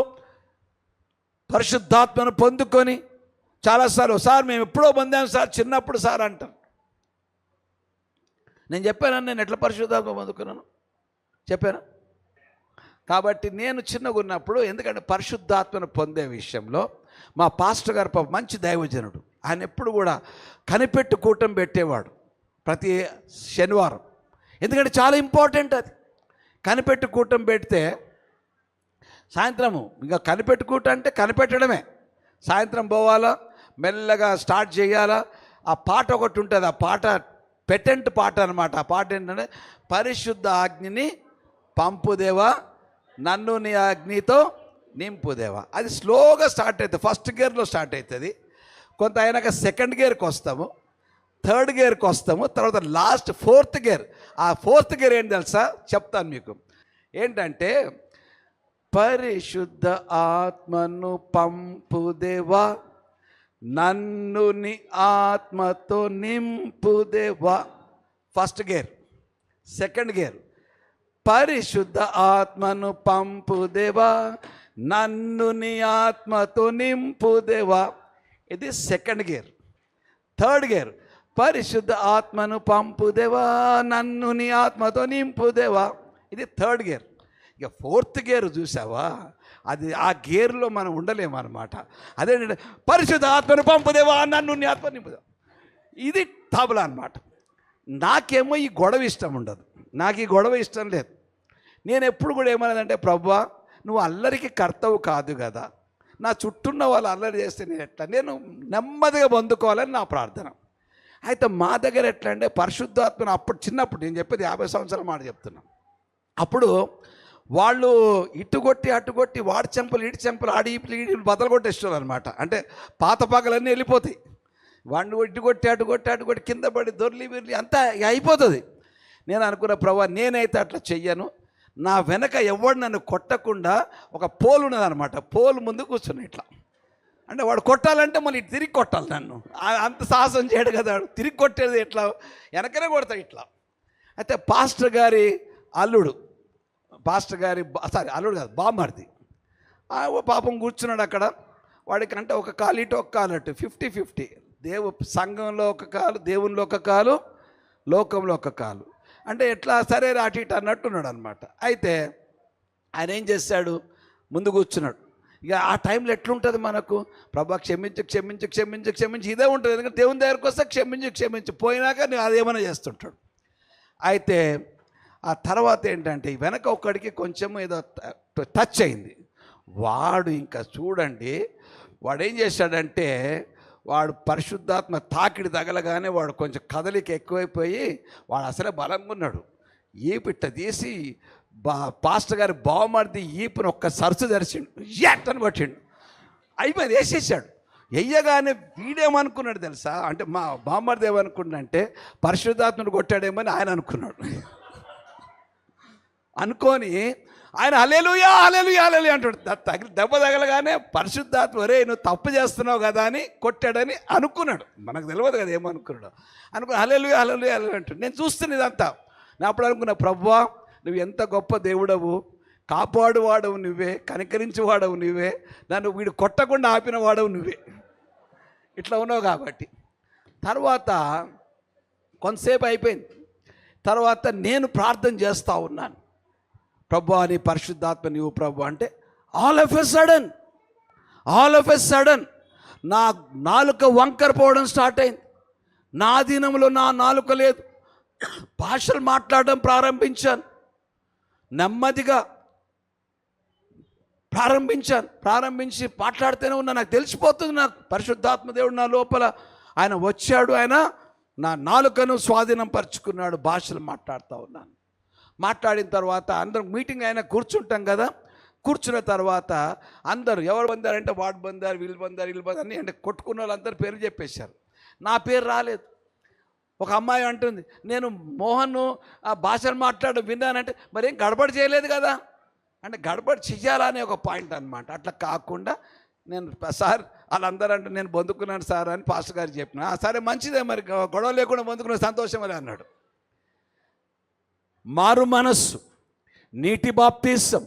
పరిశుద్ధాత్మను పొందుకొని చాలాసార్లు, సార్ మేము ఎప్పుడో పొందాం సార్, చిన్నప్పుడు సార్ అంటాం. నేను చెప్పాను, నేను ఎట్లా పరిశుద్ధాత్మ పొందుకున్నాను చెప్పాను. కాబట్టి నేను చిన్నగా ఉన్నప్పుడు, ఎందుకంటే పరిశుద్ధాత్మను పొందే విషయంలో మా పాస్టర్ గారు పాప మంచి దైవజనుడు, ఆయన ఎప్పుడు కూడా కనిపెట్టు కూటం పెట్టేవాడు ప్రతి శనివారం. ఎందుకంటే చాలా ఇంపార్టెంట్ అది. కనిపెట్టు కూటం పెడితే సాయంత్రము ఇంకా కనిపెట్టు కూటం అంటే కనిపెట్టడమే. సాయంత్రం పోవాలా, మెల్లగా స్టార్ట్ చేయాలా. ఆ పాట ఒకటి ఉంటుంది, ఆ పాట పెటెంట్ పాట అనమాట. ఆ పాట ఏంటంటే, పరిశుద్ధ అగ్నిని పంపుదేవా, నన్ను నీ అగ్నితో నింపుదేవా. అది స్లోగా స్టార్ట్ అవుతుంది, ఫస్ట్ గేర్లో స్టార్ట్ అవుతుంది. కొంత అయినాక సెకండ్ గేర్కి వస్తాము, థర్డ్ గేర్కి వస్తాము, తర్వాత లాస్ట్ ఫోర్త్ గేర్. ఆ ఫోర్త్ గేర్ ఏంటి తెలుసా? చెప్తాను మీకు. ఏంటంటే, పరిశుద్ధ ఆత్మను పంపుదేవా, నన్ను నీ ఆత్మతో నింపుదేవా. First gear. సెకండ్ గేర్, పరిశుద్ధ ఆత్మను పంపుదేవా, నన్ను నీ ఆత్మతో నింపుదేవా. ఇది సెకండ్ గేర్. థర్డ్ గేర్, పరిశుద్ధ ఆత్మను పంపుదేవా, నన్ను నీ ఆత్మతో నింపుదేవా. ఇది థర్డ్ గేర్. ఇక ఫోర్త్ గేర్ చూసావా, అది ఆ గేర్లో మనం ఉండలేమన్నమాట. అదేంటంటే, పరిశుద్ధ ఆత్మను పంపుదేవా, నన్ను నీ ఆత్మ నింపుదేవా. ఇది తబలా అన్నమాట. నాకేమో ఈ గొడవ ఇష్టం ఉండదు, నాకు ఈ గొడవ ఇష్టం లేదు. నేను ఎప్పుడు కూడా ఏమన్నదంటే, ప్రభువా నువ్వు అల్లరికి కర్తవు కాదు కదా, నా చుట్టూన్న వాళ్ళు అల్లరి చేస్తే నేను నెమ్మదిగా పొందుకోవాలని నా ప్రార్థన. అయితే మా దగ్గర ఎట్లా అంటే, పరిశుద్ధాత్మను అప్పుడు చిన్నప్పుడు, నేను చెప్పేది 50 సంవత్సరాల మాట చెప్తున్నాను, అప్పుడు వాళ్ళు ఇటుకొట్టి అటుకొట్టి వాడి చెంపలు ఇటు చెంపలు ఆడి ఈపులు బదలు కొట్టేస్తారు అనమాట. అంటే పాత పగలన్నీ వెళ్ళిపోతాయి. వాడిని ఇటుకొట్టి అటుకొట్టి కింద పడి దొర్లి విర్లి అంతా అయిపోతుంది. నేను అనుకున్న, ప్రభా నేనైతే అట్లా చెయ్యను, నా వెనక ఎవడు నన్ను కొట్టకుండా ఒక పోల్ ఉన్నదనమాట, పోల్ ముందు కూర్చుని ఇట్లా, అంటే వాడు కొట్టాలంటే మళ్ళీ తిరిగి కొట్టాలి నన్ను. అంత సాహసం చేయడు కదా, తిరిగి కొట్టేది ఎట్లా, వెనకనే కొడతాడు ఇట్లా. అయితే పాస్టర్ గారి అల్లుడు, అల్లుడు కాదు, బామ్మర్ది, పాపం కూర్చున్నాడు అక్కడ. వాడికంటే ఒక కాలు ఇటు ఒక కాలు అటు, 50-50. సంఘంలో ఒక కాలు, దేవునిలో ఒక కాలు, లోకంలో ఒక కాలు. అంటే ఎట్లా సరే అటు ఇటు అన్నట్టున్నాడు అనమాట. అయితే ఆయన ఏం చేశాడు, ముందు కూర్చున్నాడు. ఇక ఆ టైంలో ఎట్లుంటుంది మనకు, ప్రభా క్షమించు క్షమించు క్షమించు క్షమించు ఇదే ఉంటుంది. ఎందుకంటే దేవుని దగ్గరికి వస్తే క్షమించు క్షమించు పోయినాక నువ్వు అదేమైనా చేస్తుంటాడు. అయితే ఆ తర్వాత ఏంటంటే వెనక ఒక్కడికి కొంచెం ఏదో టచ్ అయింది. వాడు ఇంకా చూడండి, వాడు ఏం చేశాడంటే వాడు పరిశుద్ధాత్మ తాకిడి తగలగానే వాడు కొంచెం కదలిక ఎక్కువైపోయి వాడు అసలే బలంగా ఉన్నాడు. ఈపిట్ట తీసి పాస్టర్ గారి బావమరిది ఈపుని ఒక్క సరస్సు తెరిచిండు, అని పట్టిండు, అయిపోయింది, వేసేసాడు. వెయ్యగానే వీడేమనుకున్నాడు తెలుసా, అంటే మా బావమరిది ఏమనుకున్నాడంటే పరిశుద్ధాత్మను కొట్టాడేమని ఆయన అనుకున్నాడు. అనుకొని ఆయన హల్లెలూయా హల్లెలూయా హల్లెలూయా అంటాడు. దెబ్బ తగలగానే పరిశుద్ధాత్మ ఒరే నువ్వు తప్పు చేస్తున్నావు కదా అని కొట్టాడని అనుకున్నాడు. మనకు తెలియదు కదా ఏమనుకున్నాడు. అనుకుని హల్లెలూయా హల్లెలూయా హల్లెలూయా అంటాడు. నేను చూస్తున్నా ఇదంతా. నేను అప్పుడు అనుకున్నా, ప్రభువా నువ్వు ఎంత గొప్ప దేవుడవు, కాపాడువాడవు నువ్వే, కనికరించేవాడవు నువ్వే, నన్ను వీడు కొట్టకుండా ఆపిన వాడవు నువ్వే, ఇట్లా ఉన్నావు కాబట్టి. తర్వాత కొంతసేపు అయిపోయింది. తర్వాత నేను ప్రార్థన చేస్తూ ఉన్నాను, ప్రభు నీ పరిశుద్ధాత్మ నీవు ప్రభు అంటే ఆల్ ఆఫ్ ఎ సడన్ నా నాలుక వంకర పోవడం స్టార్ట్ అయింది. నా అధీనంలో నా నాలుక లేదు. భాషలు మాట్లాడడం ప్రారంభించాను, నెమ్మదిగా ప్రారంభించి మాట్లాడితేనే ఉన్నా. నాకు తెలిసిపోతుంది, నాకు పరిశుద్ధాత్మ దేవుడు నా లోపల ఆయన వచ్చాడు, ఆయన నా నాలుకను స్వాధీనం పరుచుకున్నాడు. భాషలు మాట్లాడుతూ ఉన్నాను. మాట్లాడిన తర్వాత అందరం మీటింగ్ అయినా కూర్చుంటాం కదా, కూర్చున్న తర్వాత అందరూ ఎవరు బందారంటే వాడు బందారు, వీళ్ళు బందారు అని అంటే కొట్టుకున్న వాళ్ళందరూ పేరు చెప్పేశారు. నా పేరు రాలేదు. ఒక అమ్మాయి అంటుంది, నేను మోహన్ ఆ భాషలు మాట్లాడడం విన్నానంటే మరేం గడబడి చేయలేదు కదా అంటే గడబడి చెయ్యాలనే ఒక పాయింట్ అనమాట. అట్లా కాకుండా నేను సార్ వాళ్ళందరూ అంటే నేను పొందుకున్నాను సార్ అని పాస్టర్ గారు చెప్పిన. సరే మంచిదే, మరి గొడవ లేకుండా పొందుకున్న సంతోషం అని అన్నాడు. మారు మనస్సు, నీటి బాప్తీసం,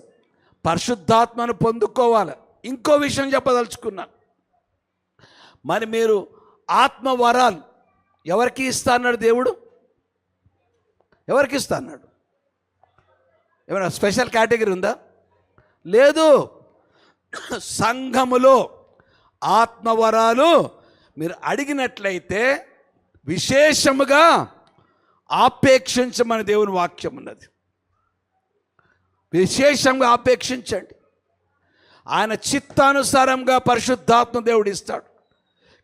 పరిశుద్ధాత్మను పొందుకోవాలి. ఇంకో విషయం చెప్పదలుచుకున్నాను. మరి మీరు ఆత్మ వరాలు ఎవరికి ఇస్తా అన్నాడు దేవుడు? ఎవరికి ఇస్తా అన్నాడు? ఏమైనా స్పెషల్ కేటగిరీ ఉందా? లేదు. సంఘములో ఆత్మవరాలు మీరు అడిగినట్లయితే విశేషముగా ఆపేక్షించమని దేవుని వాక్యం ఉన్నది. విశేషంగా ఆపేక్షించండి. ఆయన చిత్తానుసారంగా పరిశుద్ధాత్మ దేవుడు ఇస్తాడు.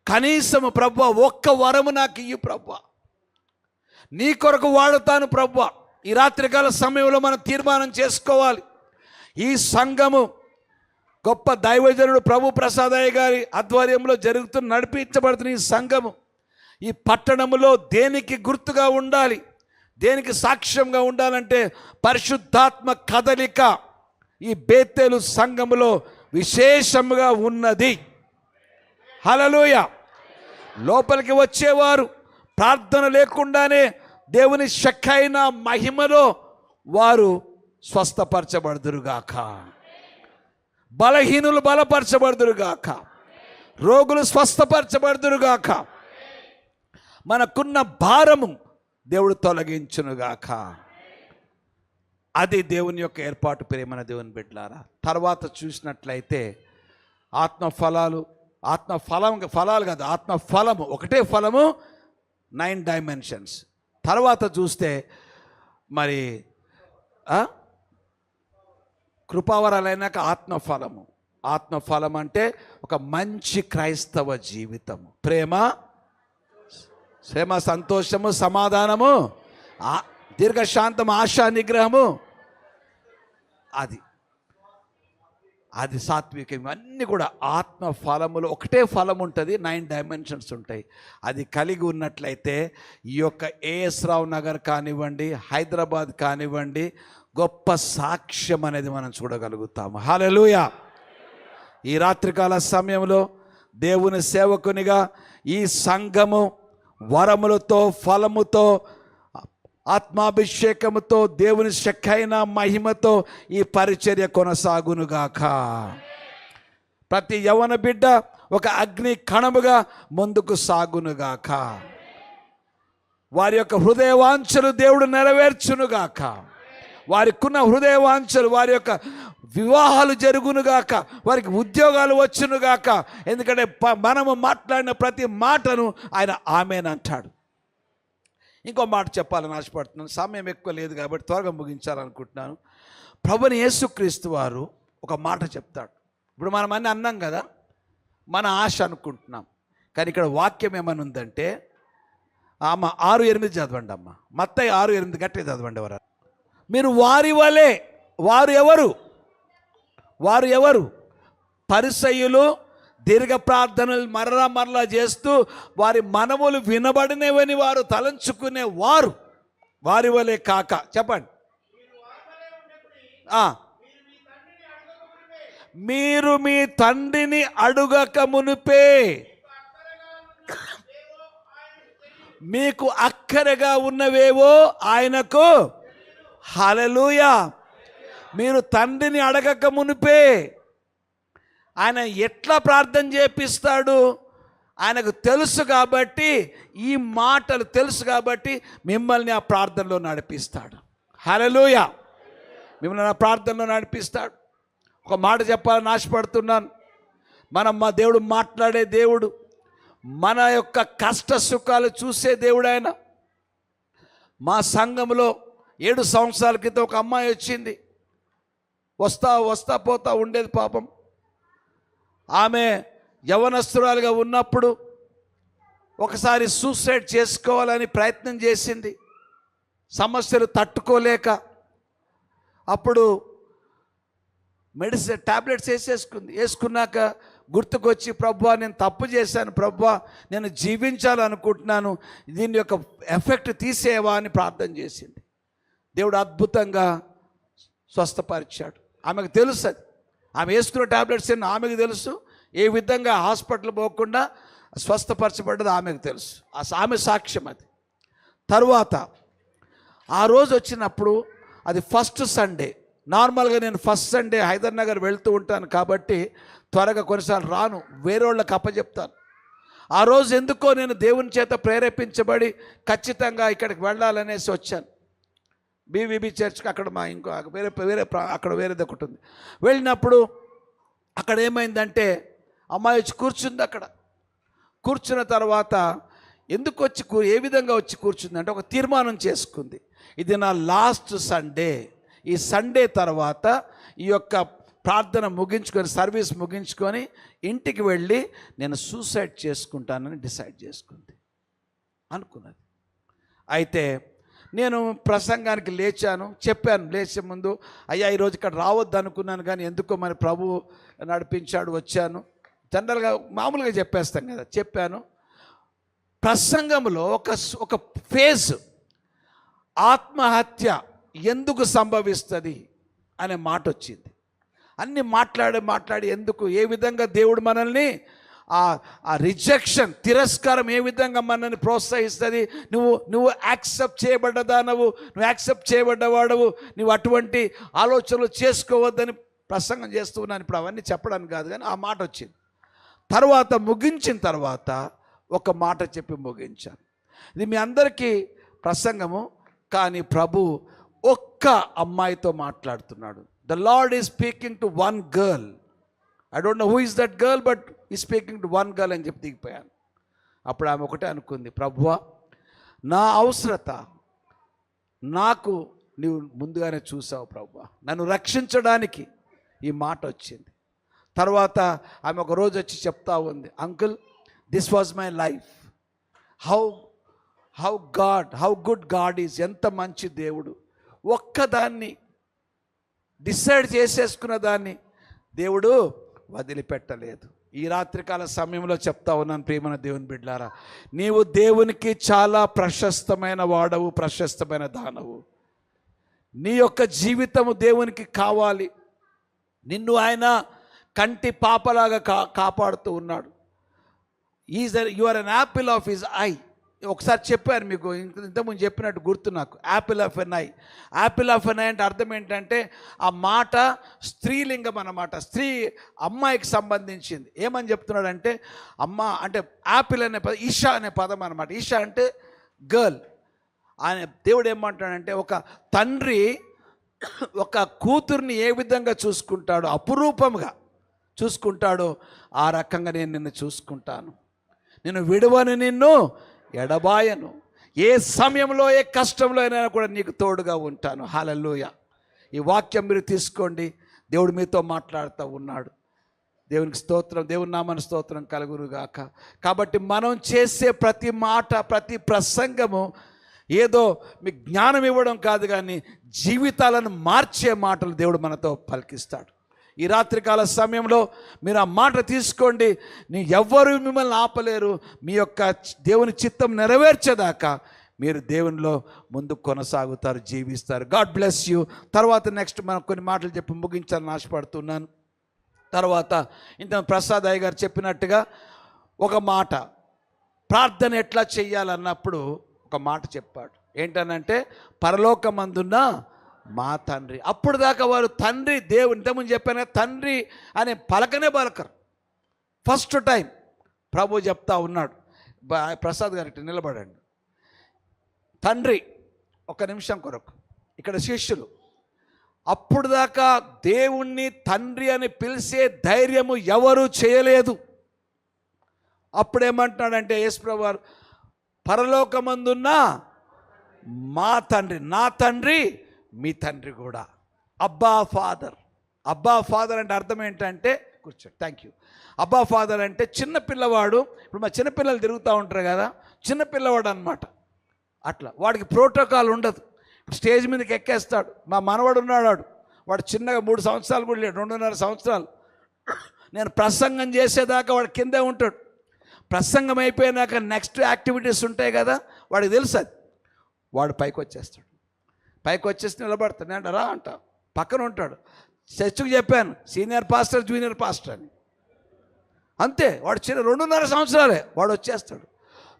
కనీసము ప్రభువా ఒక్క వరము నాకు ఇయ్యి ప్రభువా, నీ కొరకు వాడుతాను ప్రభువా. ఈ రాత్రికాల సమయంలో మనం తీర్మానం చేసుకోవాలి. ఈ సంఘము గొప్ప దైవజనుడు ప్రభు ప్రసాదయ్య గారి ఆధ్వర్యంలో నడిపించబడుతున్న ఈ సంఘము ఈ పట్టణంలో దేనికి గుర్తుగా ఉండాలి, దేనికి సాక్ష్యంగా ఉండాలంటే పరిశుద్ధాత్మ కదలిక ఈ బేతేలు సంఘములో విశేషముగా ఉన్నది. హల్లెలూయా. లోపలికి వచ్చేవారు ప్రార్థన లేకుండానే దేవుని శక్తైన మహిమలో వారు స్వస్థపరచబడుదురుగాక, బలహీనులు బలపరచబడుదురుగాక, రోగులు స్వస్థపరచబడుదురుగాక, మనకున్న భారము దేవుడు తొలగించునుగాక. అది దేవుని యొక్క ఏర్పాటు. ప్రేమన దేవుని బిడ్డలారా, తర్వాత చూసినట్లయితే ఫలాలు కాదు, ఆత్మఫలము ఒకటే ఫలము, 9 డైమెన్షన్స్. తర్వాత చూస్తే మరి కృపావరాలైనాక ఆత్మఫలం అంటే ఒక మంచి క్రైస్తవ జీవితము, ప్రేమ, సంతోషము, సమాధానము, దీర్ఘశాంతము, ఆశా నిగ్రహము, అది సాత్వికం. అన్నీ కూడా ఆత్మ ఫలములు. ఒకటే ఫలం ఉంటుంది, 9 డైమెన్షన్స్ ఉంటాయి. అది కలిగి ఉన్నట్లయితే ఈ యొక్క ఏఎస్ రావు నగర్ కానివ్వండి, హైదరాబాద్ కానివ్వండి, గొప్ప సాక్ష్యం అనేది మనం చూడగలుగుతాము. హల్లెలూయా. ఈ రాత్రికాల సమయంలో దేవుని సేవకునిగా ఈ సంఘము వరములతో, ఫలముతో, ఆత్మాభిషేకముతో, దేవుని శక్తైన మహిమతో ఈ పరిచర్య కొనసాగునుగాక. ప్రతి యవన బిడ్డ ఒక అగ్ని కణముగా ముందుకు సాగునుగాక. వారి యొక్క హృదయవాంఛలు దేవుడు నెరవేర్చునుగాక. వారికున్న హృదయవాంఛలు, వారి యొక్క వివాహాలు జరుగునుగాక, వారికి ఉద్యోగాలు వచ్చునుగాక. ఎందుకంటే మనము మాట్లాడిన ప్రతి మాటను ఆయన ఆమేన్ అంటాడు. ఇంకో మాట చెప్పాలని ఆశపడుతున్నాను, సమయం ఎక్కువ లేదు కాబట్టి త్వరగా ముగించాలనుకుంటున్నాను. ప్రభుని యేసుక్రీస్తు వారు ఒక మాట చెప్తాడు. ఇప్పుడు మనం అన్నీ అన్నాం కదా, మన ఆశ అనుకుంటున్నాం, కానీ ఇక్కడ వాక్యం ఏమని ఉందంటే, 6:8 చదవండి అమ్మ. మత్తయి 6:8 గట్టిగా చదవండి. ఎవరు మీరు వారి వలె, వారు ఎవరు? పరిసయ్యులు దీర్ఘ ప్రార్థనలు మరలా చేస్తూ వారి మనములు వినబడినవని వారు తలంచుకునే వారి వలె కాక. చెప్పండి. మీరు మీ తండ్రిని అడుగక మునుపే మీకు అక్కరగా ఉన్నవేవో ఆయనకు. హల్లెలూయా. మీరు తండ్రిని అడగక మునిపే ఆయన ఎట్లా ప్రార్థన చేపిస్తాడు? ఆయనకు తెలుసు కాబట్టి, ఈ మాటలు తెలుసు కాబట్టి మిమ్మల్ని ఆ ప్రార్థనలో నడిపిస్తాడు. హల్లెలూయా. మిమ్మల్ని ఆ ప్రార్థనలో నడిపిస్తాడు. ఒక మాట చెప్పాలని ఆశపడుతున్నాను. మా దేవుడు మాట్లాడే దేవుడు, మన యొక్క కష్ట సుఖాలు చూసే దేవుడు ఆయన. మా సంఘంలో 7 సంవత్సరాల క్రితం ఒక అమ్మాయి వచ్చింది. వస్తా పోతా ఉండేది పాపం. ఆమె యవనస్తురాలుగా ఉన్నప్పుడు ఒకసారి సూసైడ్ చేసుకోవాలని ప్రయత్నం చేసింది, సమస్యలు తట్టుకోలేక. అప్పుడు మెడిసిన్ టాబ్లెట్స్ వేసుకున్నాక గుర్తుకొచ్చి, ప్రభువా నేను తప్పు చేశాను, ప్రభువా నేను జీవించాలనుకుంటున్నాను, దీని యొక్క ఎఫెక్ట్ తీసేవా అని ప్రార్థన చేసింది. దేవుడు అద్భుతంగా స్వస్థపరిచాడు. ఆమెకు తెలుసు, అది ఆమె వేసుకున్న టాబ్లెట్స్ ఏమో ఆమెకు తెలుసు, ఏ విధంగా హాస్పిటల్ పోకుండా స్వస్థపరచబడ్డది ఆమెకు తెలుసు. ఆమె సాక్ష్యం అది. తరువాత ఆ రోజు వచ్చినప్పుడు, అది ఫస్ట్ సండే. నార్మల్గా నేను ఫస్ట్ సండే హైదర్నగర్ వెళ్తూ ఉంటాను కాబట్టి త్వరగా కొన్నిసార్లు రాను, వేరే వాళ్ళకి అప్పచెప్తాను. ఆ రోజు ఎందుకో నేను దేవుని చేత ప్రేరేపించబడి ఖచ్చితంగా ఇక్కడికి వెళ్ళాలనేసి వచ్చాను. బీవీబీ చర్చ్కి అక్కడ మా ఇంకో అక్కడ వేరేది ఒకటి ఉంది. వెళ్ళినప్పుడు అక్కడ ఏమైందంటే, అమ్మాయి వచ్చి కూర్చుంది. అక్కడ కూర్చున్న తర్వాత ఏ విధంగా వచ్చి కూర్చుందంటే, ఒక తీర్మానం చేసుకుంది, ఇది నా లాస్ట్ సండే, ఈ సండే తర్వాత ఈ యొక్క ప్రార్థన ముగించుకొని, సర్వీస్ ముగించుకొని ఇంటికి వెళ్ళి నేను సూసైడ్ చేసుకుంటానని డిసైడ్ చేసుకుంది అనుకున్నది. అయితే నేను ప్రసంగానికి చెప్పాను. లేచే ముందు, అయ్యా ఈరోజు ఇక్కడ రావద్దు అనుకున్నాను, కానీ ఎందుకో మరి ప్రభువు నడిపించాడు, వచ్చాను. జనరల్గా మామూలుగా చెప్పేస్తాం కదా. చెప్పాను. ప్రసంగంలో ఒక ఫేజ్, ఆత్మహత్య ఎందుకు సంభవిస్తుంది అనే మాట వచ్చింది. అన్నీ మాట్లాడి ఎందుకు, ఏ విధంగా దేవుడు మనల్ని ఆ రిజెక్షన్, తిరస్కారం ఏ విధంగా మనల్ని ప్రోత్సహిస్తుంది. నువ్వు యాక్సెప్ట్ చేయబడ్డదానవు, నువ్వు యాక్సెప్ట్ చేయబడ్డవాడవు, నువ్వు అటువంటి ఆలోచనలు చేసుకోవద్దని ప్రసంగం చేస్తూ ఉన్నాను. ఇప్పుడు అవన్నీ చెప్పడానికి కాదు, కానీ ఆ మాట వచ్చింది. తర్వాత ముగించిన తర్వాత ఒక మాట చెప్పి ముగించాను. ఇది మీ అందరికీ ప్రసంగము, కానీ ప్రభు ఒక్క అమ్మాయితో మాట్లాడుతున్నాడు. The lord is speaking to one girl. I don't know who is that girl, but ఈ స్పీకింగ్ టు వన్ గర్ల్ అని చెప్పి దిగిపోయాను. అప్పుడు ఆమె ఒకటే అనుకుంది, ప్రభువా నా అవసరత నాకు నీవు ముందుగానే చూసావు ప్రభువా, నన్ను రక్షించడానికి ఈ మాట వచ్చింది. తర్వాత ఆమె ఒక రోజు వచ్చి చెప్తా ఉంది, uncle this was my life, how good God is, ఎంత మంచి దేవుడు. ఒక్కదాన్ని డిసైడ్ చేసేసుకున్న దాన్ని దేవుడు వదిలిపెట్టలేదు. ఈ రాత్రికాల సమయంలో చెప్తా ఉన్నాను, ప్రియమైన దేవుని బిడ్డలారా, నీవు దేవునికి చాలా ప్రశస్తమైన వాడవు, ప్రశస్తమైన దానవు. నీ యొక్క జీవితము దేవునికి కావాలి. నిన్ను ఆయన కంటి పాపలాగా కాపాడుతూ ఉన్నాడు. You are an apple of his eye. ఒకసారి చెప్పారు మీకు, ఇంతకుముందు చెప్పినట్టు గుర్తు నాకు, apple of an eye. Apple of an eye అంటే అర్థం ఏంటంటే, ఆ మాట స్త్రీలింగం అన్నమాట, స్త్రీ అమ్మాయికి సంబంధించింది. ఏమని చెప్తున్నాడంటే, అమ్మ అంటే యాపిల్ అనే పదం, ఈషా అనే పదం అనమాట. ఈషా అంటే గర్ల్, ఆయన దేవుడు ఏమంటాడంటే, ఒక తండ్రి ఒక కూతుర్ని ఏ విధంగా చూసుకుంటాడో, అపురూపంగా చూసుకుంటాడో ఆ రకంగా నేను నిన్ను చూసుకుంటాను. నేను విడువను, నిన్ను ఎడబాయను. ఏ సమయంలో ఏ కష్టంలో అయినా కూడా నీకు తోడుగా ఉంటాను. హల్లెలూయా. ఈ వాక్యం మీరు తీసుకోండి. దేవుడు మీతో మాట్లాడుతూ ఉన్నాడు. దేవునికి స్తోత్రం, దేవుని నామానికి స్తోత్రం కలుగునుగాక. కాబట్టి మనం చేసే ప్రతి మాట, ప్రతి ప్రసంగము ఏదో మీకు జ్ఞానం ఇవ్వడం కాదు, కానీ జీవితాలను మార్చే మాటలు దేవుడు మనతో పలికిస్తాడు. ఈ రాత్రికాల సమయంలో మీరు ఆ మాట తీసుకోండి. ఎవ్వరు మిమ్మల్ని ఆపలేరు. మీ యొక్క దేవుని చిత్తం నెరవేర్చేదాకా మీరు దేవునిలో ముందు కొనసాగుతారు, జీవిస్తారు. God bless you. తర్వాత నెక్స్ట్ మనం కొన్ని మాటలు చెప్పి ముగించాలని ఆశపడుతున్నాను. తర్వాత ఇంత ప్రసాద్ అయ్య గారు చెప్పినట్టుగా ఒక మాట, ప్రార్థన ఎట్లా చెయ్యాలన్నప్పుడు ఒక మాట చెప్పాడు. ఏంటనంటే, పరలోకమందున్న మా తండ్రి. అప్పుడు దాకా వారు తండ్రి, దేవుని ఇంతకుముందు చెప్పాను, తండ్రి అనే పలకనే పలకరు. ఫస్ట్ టైం ప్రభు చెప్తా ఉన్నాడు. ప్రసాద్ గారు ఇట్లా నిలబడండి. తండ్రి, ఒక నిమిషం కొరకు. ఇక్కడ శిష్యులు అప్పుడు దాకా దేవుణ్ణి తండ్రి అని పిలిచే ధైర్యము ఎవరు చేయలేదు. అప్పుడేమంటున్నాడంటే యేసుప్రభు వారు, పరలోకమందున్న మా తండ్రి, నా తండ్రి మీ తండ్రి కూడా. అబ్బా ఫాదర్. అబ్బా ఫాదర్ అంటే అర్థం ఏంటంటే, కూర్చోండి, థ్యాంక్ యూ. అబ్బా ఫాదర్ అంటే చిన్న పిల్లవాడు. ఇప్పుడు మా చిన్నపిల్లలు తిరుగుతూ ఉంటారు కదా, చిన్నపిల్లవాడు అనమాట. అట్లా వాడికి ప్రోటోకాల్ ఉండదు. స్టేజ్ మీదకి ఎక్కేస్తాడు. మా మనవాడు ఉన్నాడు, వాడు చిన్నగా 3 సంవత్సరాలు కూడా లేడు, 2.5 సంవత్సరాలు. నేను ప్రసంగం చేసేదాకా వాడు కిందే ఉంటాడు. ప్రసంగం అయిపోయినాక నెక్స్ట్ యాక్టివిటీస్ ఉంటాయి కదా, వాడికి తెలుసు అది. వాడు పైకి వచ్చేస్తాడు. పైకి వచ్చేసి నిలబడతాడు. నేను రా అంట, పక్కన ఉంటాడు. చర్చికి చెప్పాను, సీనియర్ పాస్టర్, జూనియర్ పాస్టర్ అని. అంతే. వాడు చిన్న 2.5 సంవత్సరాలే, వాడు వచ్చేస్తాడు.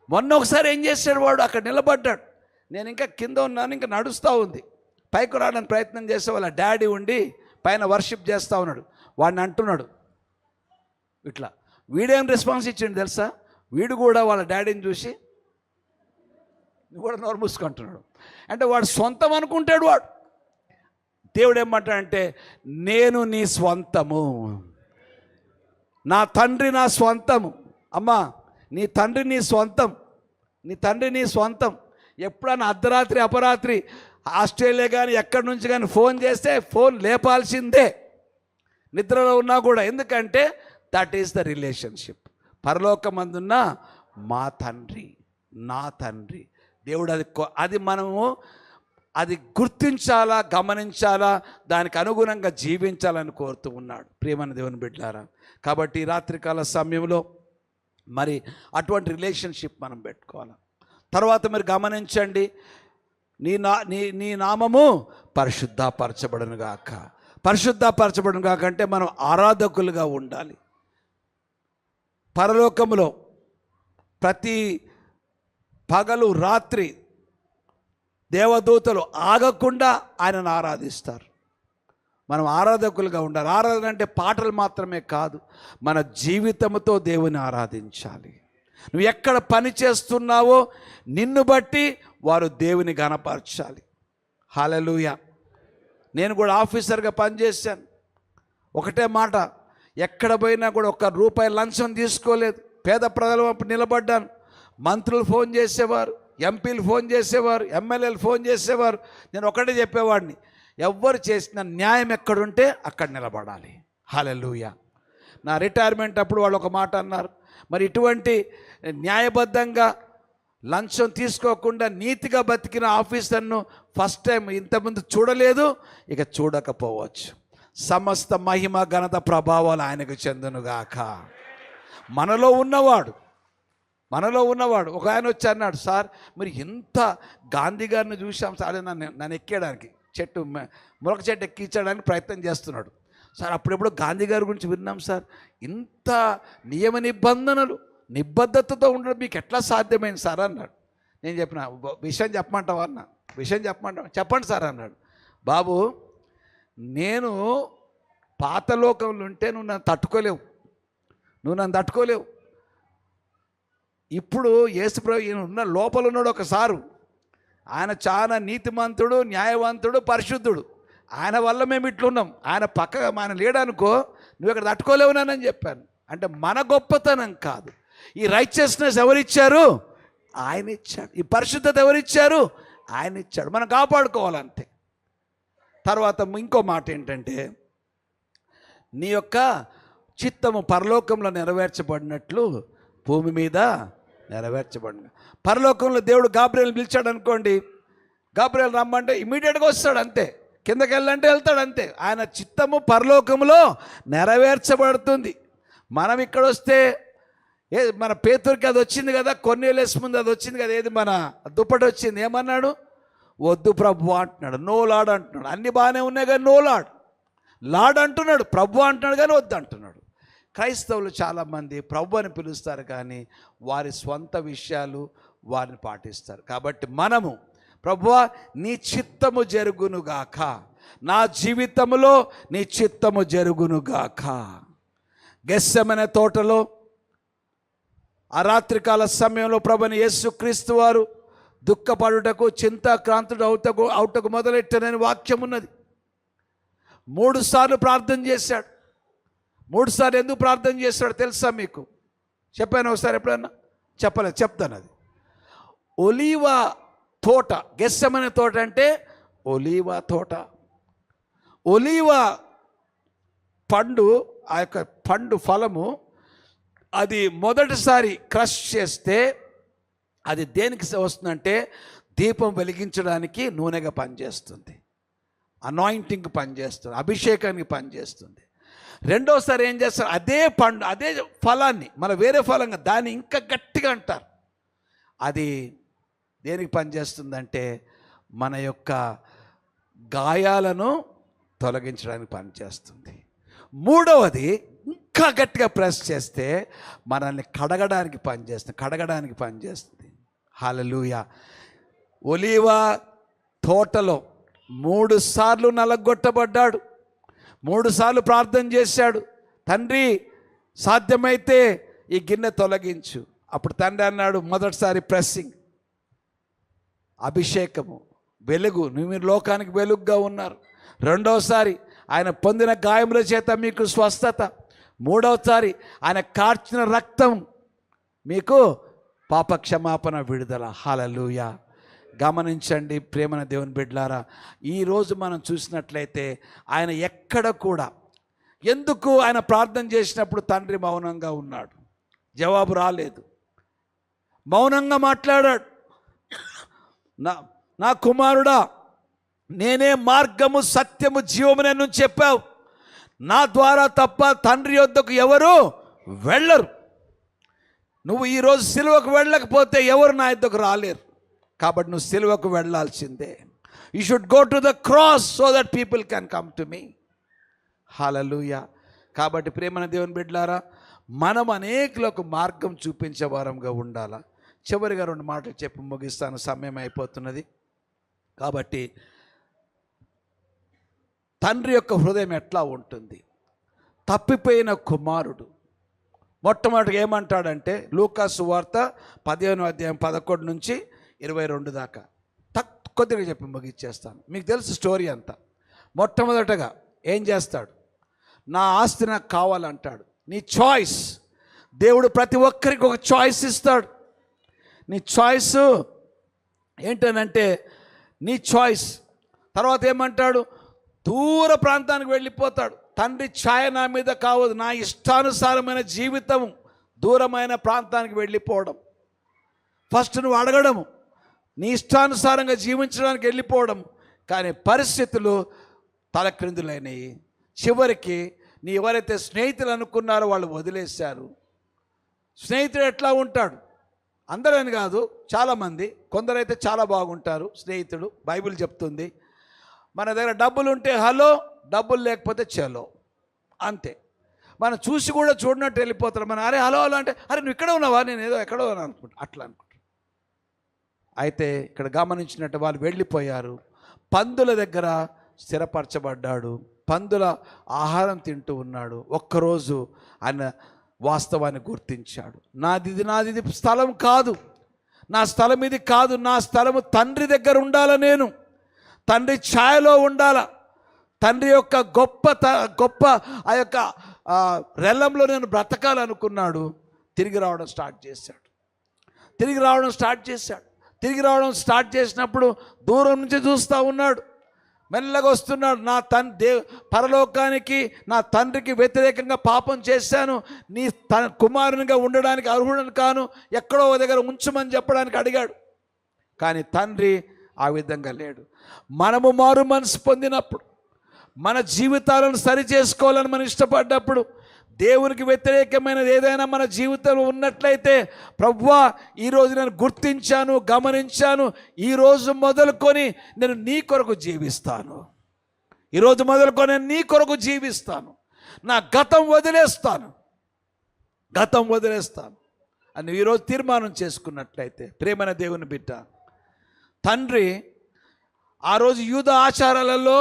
మొన్న ఒకసారి ఏం చేశాడు, వాడు అక్కడ నిలబడ్డాడు. నేను ఇంకా కింద ఉన్నాను, ఇంకా నడుస్తూ ఉంది. పైకి రావడానికి ప్రయత్నం చేస్తే వాళ్ళ డాడీ ఉండి పైన వర్షిప్ చేస్తూ ఉన్నాడు. వాడిని అంటున్నాడు ఇట్లా. వీడేం రెస్పాన్స్ ఇచ్చిండు తెలుసా? వీడు కూడా వాళ్ళ డాడీని చూసి నువ్వు కూడా నోరు మూసుకుంటున్నాడు. అంటే వాడు సొంతం అనుకుంటాడు వాడు. దేవుడు ఏమంటాడంటే, నేను నీ స్వంతము, నా తండ్రి నా స్వంతము. అమ్మా, నీ తండ్రి నీ స్వంతం, నీ తండ్రి నీ స్వంతం. ఎప్పుడన్నా అర్ధరాత్రి అపరాత్రి ఆస్ట్రేలియా కానీ ఎక్కడి నుంచి కానీ ఫోన్ చేస్తే ఫోన్ లేపాల్సిందే, నిద్రలో ఉన్నా కూడా. ఎందుకంటే దట్ ఈస్ ద రిలేషన్షిప్. పరలోకమందున్న మా తండ్రి, నా తండ్రి. దేవుడు అది మనము అది గుర్తించాలా, గమనించాలా, దానికి అనుగుణంగా జీవించాలని కోరుతూ ఉన్నాడు. ప్రియమైన దేవుని బిడ్డలారా, కాబట్టి రాత్రికాల సమయంలో మరి అటువంటి రిలేషన్షిప్ మనం పెట్టుకోవాలి. తర్వాత మీరు గమనించండి, నీ నామము పరిశుద్ధపరచబడును గాక. పరిశుద్ధపరచబడును గాక అంటే మనం ఆరాధకులుగా ఉండాలి. పరలోకములో ప్రతి పగలు రాత్రి దేవదూతలు ఆగకుండా ఆయనను ఆరాధిస్తారు. మనం ఆరాధకులుగా ఉండాలి. ఆరాధన అంటే పాటలు మాత్రమే కాదు, మన జీవితంతో దేవుని ఆరాధించాలి. నువ్వు ఎక్కడ పని చేస్తున్నావో నిన్ను బట్టి వారు దేవుని గణపరచాలి. హల్లెలూయా. నేను కూడా ఆఫీసర్గా పనిచేశాను. ఒకటే మాట, ఎక్కడ పోయినా కూడా ₹1 లంచం తీసుకోలేదు. పేద ప్రజలు అప్పుడు నిలబడ్డాను. మంత్రులు ఫోన్ చేసేవారు, ఎంపీలు ఫోన్ చేసేవారు, ఎమ్మెల్యేలు ఫోన్ చేసేవారు. నేను ఒకటే చెప్పేవాడిని, ఎవ్వరు చేసిన న్యాయం ఎక్కడుంటే అక్కడ నిలబడాలి. హల్లెలూయా. నా రిటైర్మెంట్ అప్పుడు వాళ్ళు ఒక మాట అన్నారు, మరి ఇటువంటి న్యాయబద్ధంగా లంచం తీసుకోకుండా నీతిగా బతికిన ఆఫీసర్ను ఫస్ట్ టైం ఇంతకుముందు చూడలేదు, ఇక చూడకపోవచ్చు. సమస్త మహిమ ఘనత ప్రభావాలు ఆయనకు చెందునుగాక. మనలో ఉన్నవాడు ఒక ఆయన వచ్చి అన్నాడు, సార్ మీరు ఎంత గాంధీ గారిని చూసాం సార్, నన్ను ఎక్కేయడానికి ములక చెట్టు ఎక్కించడానికి ప్రయత్నం చేస్తున్నాడు సార్. అప్పుడెప్పుడు గాంధీ గారి గురించి విన్నాం సార్, ఇంత నియమ నిబద్ధతతో ఉండడం మీకు ఎట్లా సాధ్యమైంది సార్ అన్నాడు. నేను చెప్పిన, విషయం చెప్పమంటావా అన్న, చెప్పండి సార్ అన్నాడు. బాబు, నేను పాత లోకంలో ఉంటే నువ్వు నన్ను తట్టుకోలేవు. ఇప్పుడు యేసుప్రభు ఉన్న లోపల ఉన్నాడు ఒకసారు, ఆయన చాలా నీతిమంతుడు, న్యాయవంతుడు, పరిశుద్ధుడు. ఆయన వల్ల మేము ఇట్లున్నాం. ఆయన పక్కగా ఆయన లేడనుకో నువ్వు ఇక్కడ తట్టుకోలేవునానని చెప్పాను. అంటే మన గొప్పతనం కాదు. ఈ రైచియస్నెస్ ఎవరిచ్చారు? ఆయన ఇచ్చాడు. ఈ పరిశుద్ధత ఎవరిచ్చారు? ఆయన ఇచ్చాడు. మనం కాపాడుకోవాలంతే. తర్వాత ఇంకో మాట ఏంటంటే, నీ యొక్క చిత్తము పరలోకంలో నెరవేర్చబడినట్లు భూమి మీద నెరవేర్చబడిన. పరలోకంలో దేవుడు గాబ్రియల్ని పిలిచాడు అనుకోండి, గాబ్రియల్ రమ్మంటే ఇమీడియట్గా వస్తాడు అంతే. కిందకి వెళ్ళంటే వెళ్తాడు అంతే. ఆయన చిత్తము పరలోకంలో నెరవేర్చబడుతుంది. మనం ఇక్కడ వస్తే మన పేతురికి అది వచ్చింది కదా, కొన్నేళ్ళేసి ముందు అది వచ్చింది కదా, ఏది మన దుప్పటి వచ్చింది. ఏమన్నాడు? వద్దు ప్రభు అంటున్నాడు, నో లాడ్ అంటున్నాడు. అన్నీ బాగానే ఉన్నాయి కానీ నో లాడ్. లాడ్ అంటున్నాడు, ప్రభు అంటున్నాడు కానీ వద్దు అంటున్నాడు. క్రైస్తవులు చాలామంది ప్రభు అని పిలుస్తారు కానీ వారి స్వంత విషయాలు వారిని పాటిస్తారు. కాబట్టి మనము ప్రభువా నీ చిత్తము జరుగునుగాక, నా జీవితంలో నీ చిత్తము జరుగునుగాక. గెత్సెమనే తోటలో ఆ రాత్రికాల సమయంలో ప్రభుని యేసుక్రీస్తు వారు దుఃఖపడుటకు చింతాక్రాంతుడు అవుటకు మొదలెట్టనని వాక్యం ఉన్నది. 3 సార్లు ప్రార్థన చేశాడు. 3 సార్లు ఎందుకు ప్రార్థన చేశాడు తెలుసా మీకు? చెప్పాను ఒకసారి ఎప్పుడన్నా? చెప్పలేదు, చెప్తాను. అది ఒలీవ తోట. గెత్సెమనే తోట అంటే ఒలీవ తోట. ఒలీవ పండు, ఆ యొక్క పండు ఫలము, అది మొదటిసారి క్రష్ చేస్తే అది దేనికి వస్తుందంటే దీపం వెలిగించడానికి నూనెగా పనిచేస్తుంది, అనాయింటింగ్కి పనిచేస్తుంది, అభిషేకానికి పనిచేస్తుంది. రెండోసారి ఏం చేస్తారు? అదే పండు, అదే ఫలాన్ని, మన వేరే ఫలంగా దాన్ని ఇంకా గట్టిగా అంటారు. అది దేనికి పనిచేస్తుందంటే మన యొక్క గాయాలను తొలగించడానికి పనిచేస్తుంది. మూడవది ఇంకా గట్టిగా ప్రెస్ చేస్తే మనల్ని కడగడానికి పనిచేస్తుంది. హల్లెలూయా. ఒలీవ తోటలో 3 సార్లు నలగొట్టబడ్డాడు. 3 సార్లు ప్రార్థన చేశాడు, తండ్రి సాధ్యమైతే ఈ గిన్నె తొలగించు. అప్పుడు తండ్రి అన్నాడు, మొదటిసారి ప్రెస్సింగ్, అభిషేకము, వెలుగు, మీరు లోకానికి వెలుగుగా ఉన్నారు. రెండవసారి ఆయన పొందిన గాయముల చేత మీకు స్వస్థత. మూడవసారి ఆయన కార్చిన రక్తం మీకు పాపక్షమాపణ, విడుదల. హల్లెలూయా. గమనించండి ప్రేమన దేవుని బిడ్డలారా, ఈరోజు మనం చూసినట్లయితే ఆయన ఎక్కడ కూడా, ఎందుకు ఆయన ప్రార్థన చేసినప్పుడు తండ్రి మౌనంగా ఉన్నాడు? జవాబు రాలేదు. మౌనంగా మాట్లాడాడు. నా కుమారుడా, నేనే మార్గము సత్యము జీవమునే నువ్వు చెప్పావు. నా ద్వారా తప్ప తండ్రి యొద్దకు ఎవరు వెళ్ళరు. నువ్వు ఈరోజు సిలువకు వెళ్ళకపోతే ఎవరు నా యొద్దకు రాలేరు. కాబట్టి నువ్వు సిలువకు వెళ్ళాల్సిందే. You should go to the cross so that people can come to me. Hallelujah. కాబట్టి ప్రేమన దేవుని బిడ్డలారా, మనం అనేకులకు మార్గం చూపించే వారంగా ఉండాలా. చివరిగా 2 మాటలు చెప్పి ముగిస్తాను, సమయం అయిపోతున్నది. కాబట్టి తండ్రి యొక్క హృదయం ఎట్లా ఉంటుంది? తప్పిపోయిన కుమారుడు మొట్టమొదటిగా ఏమంటాడంటే, లూకా సువార్త 15వ అధ్యాయం 11 నుంచి 22 దాకా కొద్దిగా చెప్పి ముగిచ్చేస్తాను. మీకు తెలుసు స్టోరీ అంతా. మొట్టమొదటగా ఏం చేస్తాడు? నా ఆస్తి నాకు కావాలంటాడు. నీ చాయిస్. దేవుడు ప్రతి ఒక్కరికి ఒక చాయిస్ ఇస్తాడు. నీ చాయిస్ ఏంటనంటే నీ చాయిస్. తర్వాత ఏమంటాడు? దూర ప్రాంతానికి వెళ్ళిపోతాడు. తండ్రి ఛాయ నా మీద కావద్దు, నా ఇష్టానుసారమైన జీవితం, దూరమైన ప్రాంతానికి వెళ్ళిపోవడం. ఫస్ట్ నువ్వు అడగడము, నీ ఇష్టానుసారంగా జీవించడానికి వెళ్ళిపోవడం. కానీ పరిస్థితులు తలక్రిందులైనవి. చివరికి నీ ఎవరైతే స్నేహితులు అనుకున్నారో వాళ్ళు వదిలేశారు. స్నేహితుడు ఎట్లా ఉంటాడు? అందరని కాదు, చాలామంది. కొందరైతే చాలా బాగుంటారు స్నేహితుడు. బైబిల్ చెప్తుంది, మన దగ్గర డబ్బులు ఉంటే హలో, డబ్బులు లేకపోతే చలో, అంతే. మనం చూసి కూడా చూడనట్టు వెళ్ళిపోతారు. మనం అరే హలో హలో అంటే, అరే నువ్వు ఇక్కడ ఉన్నావా, నేను ఏదో ఎక్కడో అనుకుంటా, అట్లా అనుకుంటా. అయితే ఇక్కడ గమనించినట్టు వాళ్ళు వెళ్ళిపోయారు. పందుల దగ్గర స్థిరపరచబడ్డాడు. పందుల ఆహారం తింటూ ఉన్నాడు. ఒక్కరోజు ఆయన వాస్తవాన్ని గుర్తించాడు. నాది స్థలం కాదు, నా స్థలం ఇది కాదు, నా స్థలము తండ్రి దగ్గర ఉండాల, నేను తండ్రి ఛాయలో ఉండాల, తండ్రి యొక్క గొప్ప ఆ యొక్క రెల్లంలో నేను బ్రతకాలనుకున్నాడు. తిరిగి రావడం స్టార్ట్ చేసినప్పుడు దూరం నుంచి చూస్తూ ఉన్నాడు. మెల్లగా వస్తున్నాడు. నా పరలోకానికి నా తండ్రికి వ్యతిరేకంగా పాపం చేశాను, నీ కుమారునిగా ఉండడానికి అర్హుడని కాను, ఎక్కడో దగ్గర ఉంచమని చెప్పడానికి అడిగాడు. కానీ తండ్రి ఆ విధంగా లేడు. మనము మారు మనసు పొందినప్పుడు, మన జీవితాలను సరి చేసుకోవాలని మనం ఇష్టపడ్డప్పుడు, దేవునికి వ్యతిరేకమైనది ఏదైనా మన జీవితంలో ఉన్నట్లయితే, ప్రభువా ఈరోజు నేను గుర్తించాను, గమనించాను, ఈరోజు మొదలుకొని నేను నీ కొరకు జీవిస్తాను, ఈరోజు మొదలుకొని నేను నీ కొరకు జీవిస్తాను, నా గతం వదిలేస్తాను అని ఈరోజు తీర్మానం చేసుకున్నట్లయితే, ప్రేమైన దేవుని బిడ్డ, తండ్రి ఆ రోజు యూద ఆచారాలలో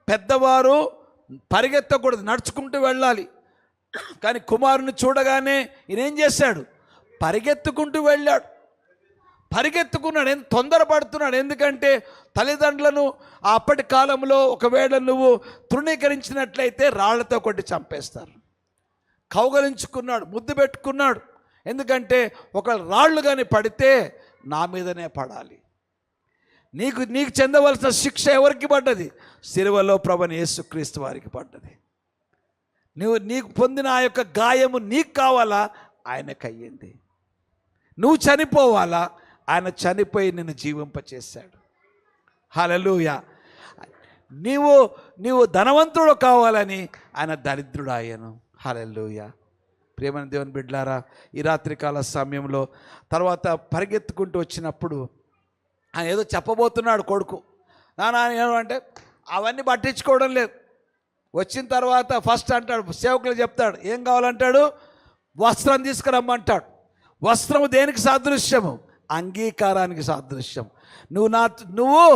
పెద్దవారు పరిగెత్తకూడదు, నడుచుకుంటూ వెళ్ళాలి. కానీ కుమారుని చూడగానే ఈయనేం చేశాడు? పరిగెత్తుకుంటూ పరిగెత్తుకున్నాడు. తొందరపడుతున్నాడు. ఎందుకంటే తల్లిదండ్రులను అప్పటి కాలంలో ఒకవేళ నువ్వు తృణీకరించినట్లయితే రాళ్లతో కొట్టి చంపేస్తారు. కౌగలించుకున్నాడు, ముద్దు పెట్టుకున్నాడు. ఎందుకంటే ఒకళ్ళు రాళ్ళు కానీ పడితే నా మీదనే పడాలి. నీకు చెందవలసిన శిక్ష ఎవరికి పడ్డది? సిలువలో ప్రభువైన యేసుక్రీస్తు వారికి పడ్డది. నీకు పొందిన ఆ యొక్క గాయము నీకు కావాలా? ఆయనకు అయ్యింది. నువ్వు చనిపోవాలా? ఆయన చనిపోయి నిన్ను జీవింపచేశాడు. హల్లెలూయా. నీవు ధనవంతుడు కావాలని ఆయన దరిద్రుడు అయ్యాను. హల్లెలూయా. ప్రియమైన దేవుని బిడ్డలారా, ఈ రాత్రికాల సమయంలో తర్వాత పరిగెత్తుకుంటూ వచ్చినప్పుడు ఆయన ఏదో చెప్పబోతున్నాడు కొడుకు. నాన్న ఏమంటే అవన్నీ పట్టించుకోవడం లేదు. వచ్చిన తర్వాత ఫస్ట్ అంటాడు, సేవకులు చెప్తాడు, ఏం కావాలంటాడు? వస్త్రం తీసుకురమ్మంటాడు. వస్త్రము దేనికి సాదృశ్యము? అంగీకారానికి సాదృశ్యం. నువ్వు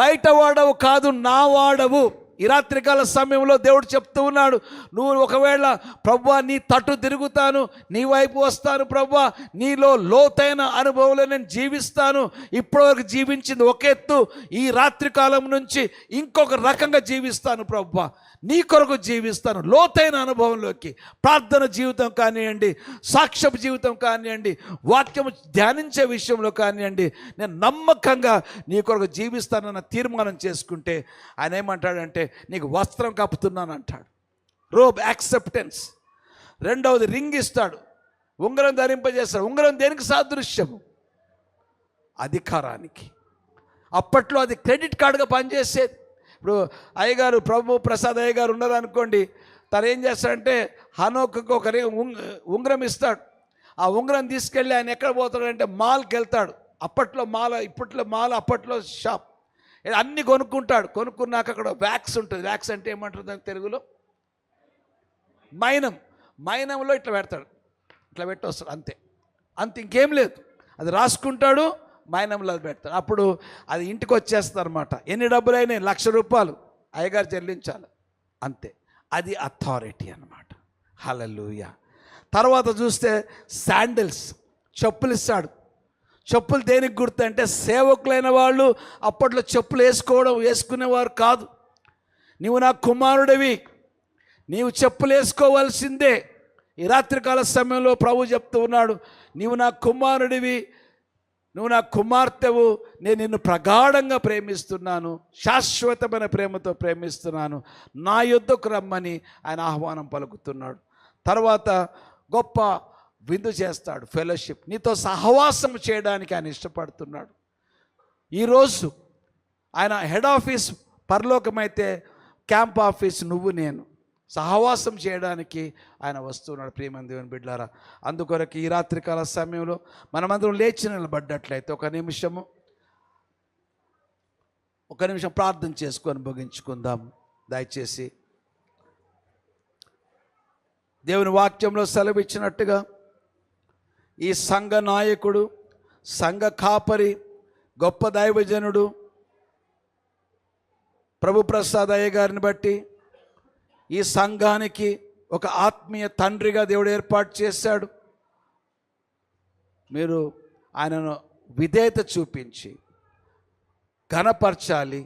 బయట వాడవు కాదు, నా వాడవు. ఈ రాత్రికాల సమయంలో దేవుడు చెప్తూ ఉన్నాడు, నువ్వు ఒకవేళ ప్రభువా నీ తట్టు తిరుగుతాను, నీ వైపు వస్తాను ప్రభువా, నీలో లోతైన అనుభవంలో నేను జీవిస్తాను. ఇప్పటివరకు జీవించింది ఒక ఎత్తు, ఈ రాత్రికాలం నుంచి ఇంకొక రకంగా జీవిస్తాను ప్రభువా, నీ కొరకు జీవిస్తాను. లోతైన అనుభవంలోకి, ప్రార్థన జీవితం కానివ్వండి, సాక్ష్యపు జీవితం కానివ్వండి, వాక్యము ధ్యానించే విషయంలో కానివ్వండి, నేను నమ్మకంగా నీ కొరకు జీవిస్తానన్న తీర్మానం చేసుకుంటే ఆయన ఏమంటాడంటే, నీకు వస్త్రం కప్పుతున్నాను అంటాడు. Robe, acceptance. రెండవది రింగ్ ఇస్తాడు, ఉంగరం ధరింపజేస్తాడు. ఉంగరం దేనికి సాదృశ్యము? అధికారానికి. అప్పట్లో అది క్రెడిట్ కార్డుగా పనిచేసేది. ఇప్పుడు అయ్యగారు, ప్రభు ప్రసాద్ అయ్యగారు ఉన్నారనుకోండి, తను ఏం చేస్తాడంటే హనోకు ఒక ఉంగరం ఇస్తాడు. ఆ ఉంగరం తీసుకెళ్ళి ఆయన ఎక్కడ పోతాడంటే మాల్కి వెళ్తాడు. అప్పట్లో అప్పట్లో షాప్ అన్నీ కొనుక్కుంటాడు. కొనుక్కున్నాక అక్కడ వ్యాక్స్ ఉంటుంది. వ్యాక్స్ అంటే ఏమంటారు దాని తెలుగులో? మైనంలో ఇట్లా పెడతాడు, ఇట్లా పెట్టి వస్తాడు. అంతే ఇంకేం లేదు. అది రాసుకుంటాడు, మైనంలో పెడతాడు. అప్పుడు అది ఇంటికి వచ్చేస్తుంది అనమాట. ఎన్ని డబ్బులు అయినాయి? ₹1,00,000 అయ్యగారు చెల్లించాలి, అంతే. అది అథారిటీ అన్నమాట. హల్లెలూయా. తర్వాత చూస్తే శాండిల్స్, చెప్పులు ఇస్తాడు. చెప్పులు దేనికి గుర్తు అంటే, సేవకులైన వాళ్ళు అప్పట్లో చెప్పులు వేసుకునేవారు కాదు. నీవు నా కుమారుడివి, నీవు చెప్పులు వేసుకోవాల్సిందే. ఈ రాత్రికాల సమయంలో ప్రభు చెప్తూ ఉన్నాడు, నీవు నా కుమారుడివి, నువ్వు నా కుమార్తెవు, నేను నిన్ను ప్రగాఢంగా ప్రేమిస్తున్నాను, శాశ్వతమైన ప్రేమతో ప్రేమిస్తున్నాను, నా యొద్దకు రమ్మని ఆయన ఆహ్వానం పలుకుతున్నాడు. తర్వాత గొప్ప విందు చేస్తాడు, ఫెలోషిప్. నీతో సహవాసం చేయడానికి ఆయన ఇష్టపడుతున్నాడు. ఈరోజు ఆయన హెడ్ ఆఫీస్ పరలోకమైతే, క్యాంప్ ఆఫీస్ నువ్వు నేను. సహవాసం చేయడానికి ఆయన వస్తున్నాడు. ప్రియమైన దేవుని బిడ్డలారా, అందుకొరకు ఈ రాత్రికాల సమయంలో మనమందరం లేచి నిలబడ్డట్లయితే ఒక నిమిషం ప్రార్థన చేసుకొని ముగించుకుందాం. దయచేసి దేవుని వాక్యంలో సెలవిచ్చినట్టుగా ఈ సంఘ నాయకుడు, సంఘ కాపరి, గొప్ప దైవజనుడు ప్రభు ప్రసాద్ అయ్య గారిని బట్టి ఈ సంఘానికి ఒక ఆత్మీయ తండ్రిగా దేవుడు ఏర్పాటు చేశాడు. మీరు ఆయనను విధేయత చూపించి ఘనపరచాలి,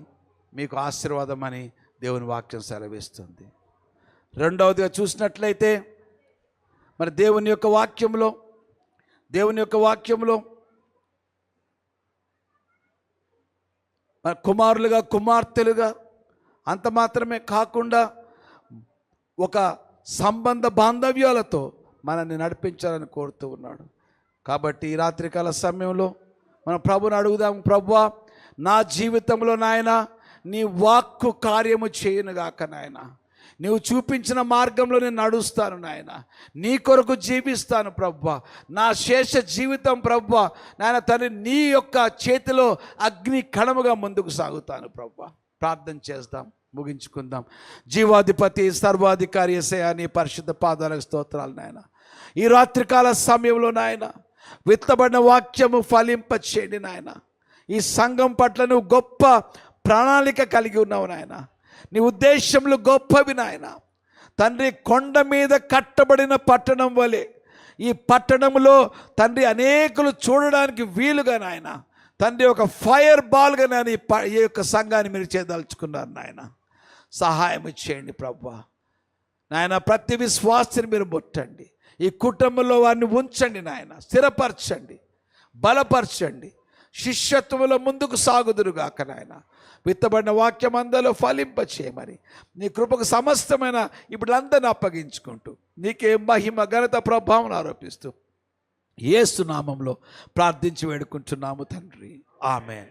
మీకు ఆశీర్వాదం అని దేవుని వాక్యం సెలవిస్తుంది. రెండవదిగా చూసినట్లయితే మరి దేవుని యొక్క వాక్యంలో కుమారులుగా కుమార్తెలుగా అంత మాత్రమే కాకుండా ఒక సంబంధ బాంధవ్యాలతో మనల్ని నడిపించాలని కోరుతూ ఉన్నాడు. కాబట్టి ఈ రాత్రికాల సమయంలో మనం ప్రభుని అడుగుదాం, ప్రభువా నా జీవితంలో నాయన నీ వాక్కు కార్యము చేయనుగాక నాయన, నీవు చూపించిన మార్గంలో నేను నడుస్తాను నాయన, నీ కొరకు జీవిస్తాను ప్రభువా, నా శేష జీవితం ప్రభువా నాయన తండ్రి నీ యొక్క చేతిలో అగ్ని కణముగా ముందుకు సాగుతాను ప్రభువా. ప్రార్థన చేద్దాం, ముగించుకుందాం. జీవాధిపతి సర్వాధికారి యేసయ్యా నీ పరిశుద్ధ పాదాలకు స్తోత్రాలు నాయన. ఈ రాత్రికాల సమయంలో నాయన విత్తబడిన వాక్యము ఫలింపచేయండి నాయన. ఈ సంఘం పట్ల నువ్వు గొప్ప ప్రణాళిక కలిగి ఉన్నావు నాయన. నీ ఉద్దేశములు గొప్పవి నాయన. తండ్రి కొండ మీద కట్టబడిన పట్టణం వలె ఈ పట్టణంలో తండ్రి అనేకులు చూడడానికి వీలుగా నాయన తండ్రి ఒక ఫైర్ బాల్గా నేను ఈ యొక్క సంఘాన్ని మీరు చేయదలుచుకున్నారు నాయన. సహాయం చేయండి ప్రభువా నాయన. ప్రతి విశ్వాసిని మీరు ముట్టండి, ఈ కుటుంబంలో వారిని ఉంచండి నాయన, స్థిరపరచండి, బలపరచండి, శిష్యత్వంలో ముందుకు సాగుదురుగాక నాయన. విత్తబడిన వాక్యం అందరిలో ఫలింపచేయమని నీ కృపకు సమస్తమైన ఇప్పుడందరిని అప్పగించుకుంటూ నీకే మహిమ ఘనత ప్రభావం ఆరోపిస్తూ యేసు నామంలో ప్రార్థించి వేడుకుంటున్నాము తండ్రి, ఆమేన్.